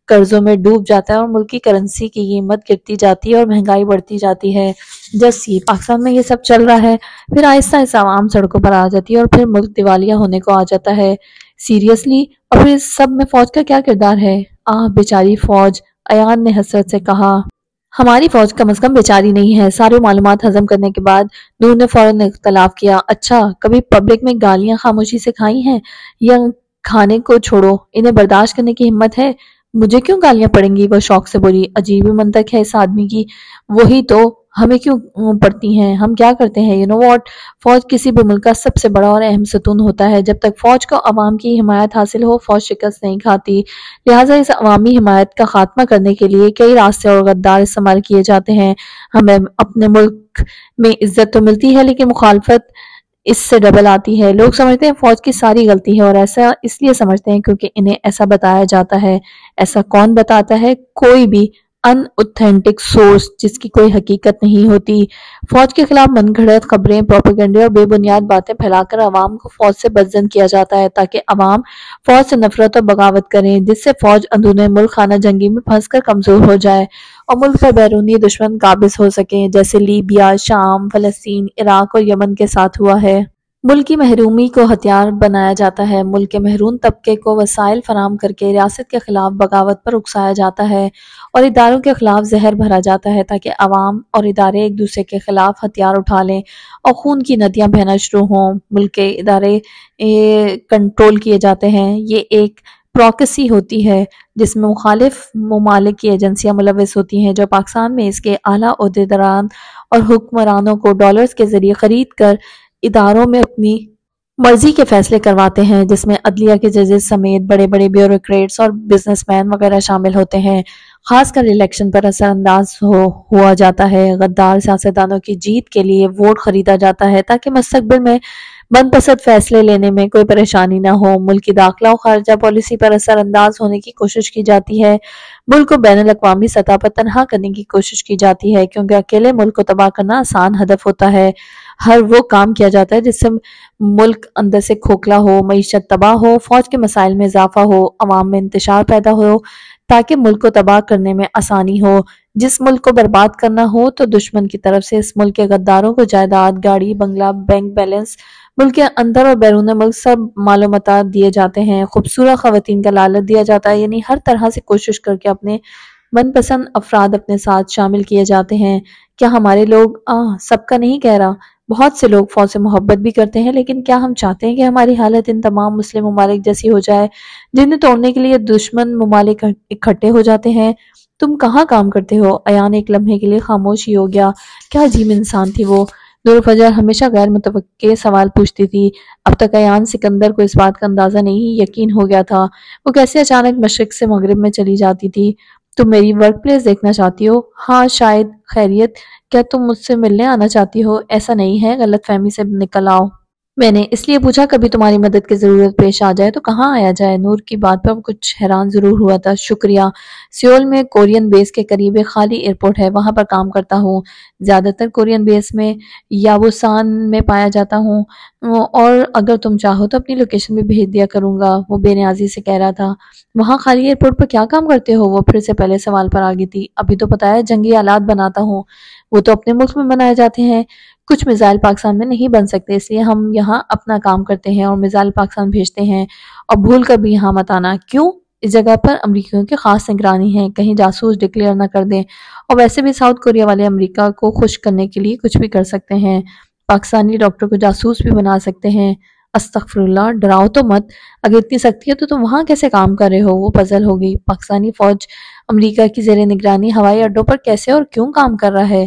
قرضوں میں ڈوب جاتا ہے اور ملکی کرنسی کی قیمت گرتی جاتی ہے اور مہنگائی بڑھتی جاتی ہے۔ جیسے پاکستان میں یہ سب چل رہا ہے، پھر آہستہ آہستہ عوام سڑکوں پر آ جاتی ہے اور پھر ملک دیوالیہ ہونے کو آ جاتا ہے۔ سیریسلی، اور پھر اس سب میں فوج کا کیا کردار ہے؟ بیچاری فوج، ایان نے حسرت سے کہا۔ ہماری فوج کم از کم بیچاری نہیں ہے۔ ساری معلومات ہضم کرنے کے بعد نور نے فوراً اختلاف کیا۔ اچھا، کبھی پبلک میں گالیاں خاموشی سے کھائی ہیں؟ یا کھانے کو چھوڑو، انہیں برداشت کرنے کی ہمت ہے؟ مجھے کیوں گالیاں پڑیں گی؟ وہ شوق سے بولی۔ عجیب ہی منطق ہے اس آدمی کی۔ وہی تو، ہمیں کیوں پڑتی ہیں؟ ہم کیا کرتے ہیں؟ واٹ، فوج کسی بھی ملک کا سب سے بڑا اور اہم ستون ہوتا ہے۔ جب تک فوج کو عوام کی حمایت حاصل ہو، فوج شکست نہیں کھاتی۔ لہٰذا اس عوامی حمایت کا خاتمہ کرنے کے لیے کئی راستے اور غدار استعمال کیے جاتے ہیں۔ ہمیں اپنے ملک میں عزت تو ملتی ہے لیکن مخالفت اس سے ڈبل آتی ہے۔ لوگ سمجھتے ہیں فوج کی ساری غلطی ہے، اور ایسا اس لیے سمجھتے ہیں کیونکہ انہیں ایسا بتایا جاتا ہے۔ ایسا کون بتاتا ہے؟ کوئی بھی ان اوتھینٹک سورس جس کی کوئی حقیقت نہیں ہوتی۔ فوج کے خلاف من گھڑت خبریں، پروپیگنڈے اور بے بنیاد باتیں پھیلا کر عوام کو فوج سے بدظن کیا جاتا ہے تاکہ عوام فوج سے نفرت اور بغاوت کریں، جس سے فوج اندرون ملک خانہ جنگی میں پھنس کر کمزور ہو جائے اور ملک پر بیرونی دشمن قابض ہو سکیں، جیسے لیبیا، شام، فلسطین، عراق اور یمن کے ساتھ ہوا ہے۔ ملک کی محرومی کو ہتھیار بنایا جاتا ہے، ملک کے محروم طبقے کو وسائل فراہم کر کے ریاست کے خلاف بغاوت پر اکسایا جاتا ہے اور اداروں کے خلاف زہر بھرا جاتا ہے تاکہ عوام اور ادارے ایک دوسرے کے خلاف ہتھیار اٹھا لیں اور خون کی ندیاں بہنا شروع ہوں۔ ملک کے ادارے کنٹرول کیے جاتے ہیں۔ یہ ایک پروکسی ہوتی ہے جس میں مخالف ممالک کی ایجنسیاں ملوث ہوتی ہیں جو پاکستان میں اس کے اعلیٰ عہدیداران اور حکمرانوں کو ڈالرز کے ذریعے خرید کر اداروں میں اپنی مرضی کے فیصلے کرواتے ہیں، جس میں عدلیہ کے ججز سمیت بڑے بڑے بیوروکریٹس اور بزنس مین وغیرہ شامل ہوتے ہیں۔ خاص کر الیکشن پر اثر انداز ہوا جاتا ہے۔ غدار سیاستدانوں کی جیت کے لیے ووٹ خریدا جاتا ہے تاکہ مستقبل میں من پسند فیصلے لینے میں کوئی پریشانی نہ ہو۔ ملک کی داخلہ و خارجہ پالیسی پر اثر انداز ہونے کی کوشش کی جاتی ہے۔ ملک کو بین الاقوامی سطح پر تنہا کرنے کی کوشش کی جاتی ہے کیونکہ اکیلے ملک کو تباہ کرنا آسان ہدف ہوتا ہے۔ ہر وہ کام کیا جاتا ہے جس سے ملک اندر سے کھوکھلا ہو، معیشت تباہ ہو، فوج کے مسائل میں اضافہ ہو، عوام میں انتشار پیدا ہو تاکہ ملک کو تباہ کرنے میں آسانی ہو۔ جس ملک کو برباد کرنا ہو تو دشمن کی طرف سے اس ملک کے غداروں کو جائیداد، گاڑی، بنگلہ، بینک بیلنس، ملک کے اندر اور بیرون ملک سب معلومات دیے جاتے ہیں۔ خوبصورت خواتین کا لالچ دیا جاتا ہے، یعنی ہر طرح سے کوشش کر کے اپنے من پسند افراد اپنے ساتھ شامل کیے جاتے ہیں۔ کیا ہمارے لوگ سب کا نہیں کہہ رہا، بہت سے لوگ فوج سے محبت بھی کرتے ہیں، لیکن کیا ہم چاہتے ہیں کہ ہماری حالت ان تمام مسلم ممالک جیسی ہو جائے جنہیں توڑنے کے لیے دشمن ممالک اکٹھے ہو جاتے ہیں؟ تم کہاں کام کرتے ہو؟ ایان ایک لمحے کے لیے خاموش ہی ہو گیا۔ کیا عجیب انسان تھی وہ! نور فجر ہمیشہ غیر متوقع سوال پوچھتی تھی۔ اب تک ایان سکندر کو اس بات کا اندازہ نہیں یقین ہو گیا تھا وہ کیسے اچانک مشرق سے مغرب میں چلی جاتی تھی۔ تم میری ورک پلیس دیکھنا چاہتی ہو؟ ہاں شاید۔ خیریت؟ کیا تم مجھ سے ملنے آنا چاہتی ہو؟ ایسا نہیں ہے، غلط فہمی سے نکل آؤ۔ میں نے اس لیے پوچھا کبھی تمہاری مدد کی ضرورت پیش آ جائے تو کہاں آیا جائے؟ نور کی بات پر کچھ حیران ضرور ہوا تھا۔ شکریہ۔ سیول میں کورین بیس کے قریب ایک خالی ایئرپورٹ ہے، وہاں پر کام کرتا ہوں۔ زیادہ تر کورین بیس میں یاوسان میں پایا جاتا ہوں، اور اگر تم چاہو تو اپنی لوکیشن بھی بھیج دیا کروں گا، وہ بے نیازی سے کہہ رہا تھا۔ وہاں خالی ایئرپورٹ پر کیا کام کرتے ہو؟ وہ پھر سے پہلے سوال پر آگئی تھی۔ ابھی تو پتا ہے، جنگی آلات بناتا ہوں۔ وہ تو اپنے ملک میں بنائے جاتے ہیں، کچھ میزائل پاکستان میں نہیں بن سکتے، اس لیے ہم یہاں اپنا کام کرتے ہیں اور میزائل پاکستان بھیجتے ہیں۔ اور بھول کر بھی یہاں مت آنا۔ کیوں؟ اس جگہ پر امریکیوں کی خاص نگرانی ہے، کہیں جاسوس ڈکلیئر نہ کر دیں، اور ویسے بھی ساؤتھ کوریا والے امریکہ کو خوش کرنے کے لیے کچھ بھی کر سکتے ہیں، پاکستانی ڈاکٹر کو جاسوس بھی بنا سکتے ہیں۔ استغفر اللہ، ڈراؤ تو مت، اگر اتنی سختی ہے تو تم وہاں کیسے کام کر رہے ہو؟ وہ پزل ہو گئی۔ پاکستانی فوج امریکہ کی زیر نگرانی ہوائی اڈوں پر کیسے اور کیوں کام کر رہا ہے؟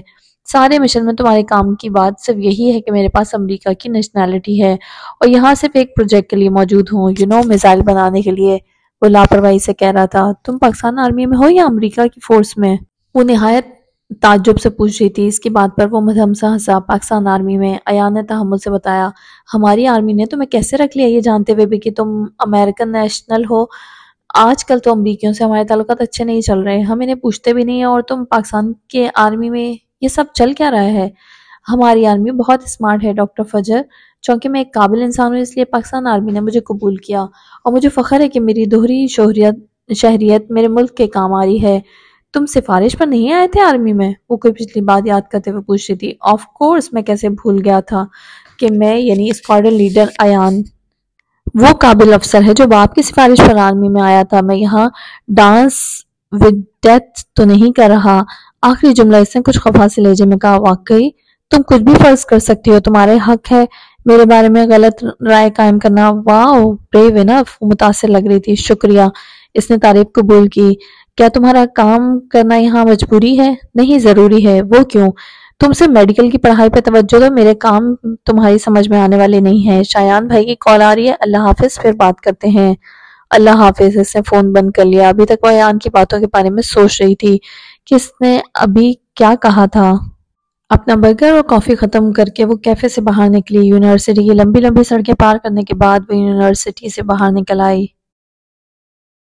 سارے مشن میں تمہارے کام کی بات صرف یہی ہے کہ میرے پاس امریکہ کی نیشنلٹی ہے اور یہاں صرف ایک پروجیکٹ کے لیے موجود ہوں، میزائل بنانے کے لیے۔ وہ لاپرواہی سے کہہ رہا تھا۔ تم پاکستان آرمی میں ہو یا امریکہ کی فورس میں؟ وہ نہایت تعجب سے پوچھ رہی تھی۔ اس کی بات پر وہ مدھم سا ہنسا۔ پاکستان آرمی میں؟ ایان نے تحمل سے بتایا۔ ہماری آرمی نے تمہیں کیسے رکھ لیا یہ جانتے ہوئے بھی کہ تم امریکن نیشنل ہو؟ آج کل تو امریکیوں سے ہمارے تعلقات اچھے نہیں چل رہے، ہم انہیں پوچھتے بھی نہیں ہیں، اور تم پاکستان کے آرمی میں یہ سب چل کیا رہا ہے؟ ہماری آرمی بہت اسمارٹ ہے ڈاکٹر فجر، چونکہ میں ایک قابل انسان ہوں اس لیے پاکستان آرمی نے مجھے قبول کیا، اور مجھے فخر ہے کہ میری دوہری شہریت میرے ملک کے کام آ رہی ہے۔ تم سفارش پر نہیں آئے تھے آرمی میں؟ وہ کوئی پچھلی بات یاد کرتے ہوئے پوچھ رہی تھی۔ آف کورس، میں کیسے بھول گیا تھا کہ میں یعنی اسکواڈرن لیڈر ایان وہ قابل افسر ہے جو باپ کی سفارش پر آرمی میں آیا تھا۔ میں یہاں ڈانس ود ڈیتھ تو نہیں کر رہا۔ آخری جملہ اس نے کچھ خفا سے لہجے میں کہا۔ واقعی تم کچھ بھی فرض کر سکتی ہو، تمہارے حق ہے میرے بارے میں غلط رائے قائم کرنا۔ واو، بریو انف۔ وہ متاثر لگ رہی تھی۔ شکریہ، اس نے تعریف قبول کی۔ کیا تمہارا کام کرنا یہاں مجبوری ہے؟ نہیں، ضروری ہے۔ وہ کیوں؟ تم سے میڈیکل کی پڑھائی پہ توجہ دو، میرے کام تمہاری سمجھ میں آنے والے نہیں ہیں۔ شایان بھائی کی کال آ رہی ہے، اللہ حافظ، پھر بات کرتے ہیں۔ اللہ حافظ۔ اس نے فون بند کر لیا۔ ابھی تک وہ ایان کی باتوں کے بارے میں سوچ رہی تھی کہ اس نے ابھی کیا کہا تھا۔ اپنا برگر اور کافی ختم کر کے وہ کیفے سے باہر نکلی۔ یونیورسٹی کی لمبی لمبی سڑکیں پار کرنے کے بعد وہ یونیورسٹی سے باہر نکل آئی۔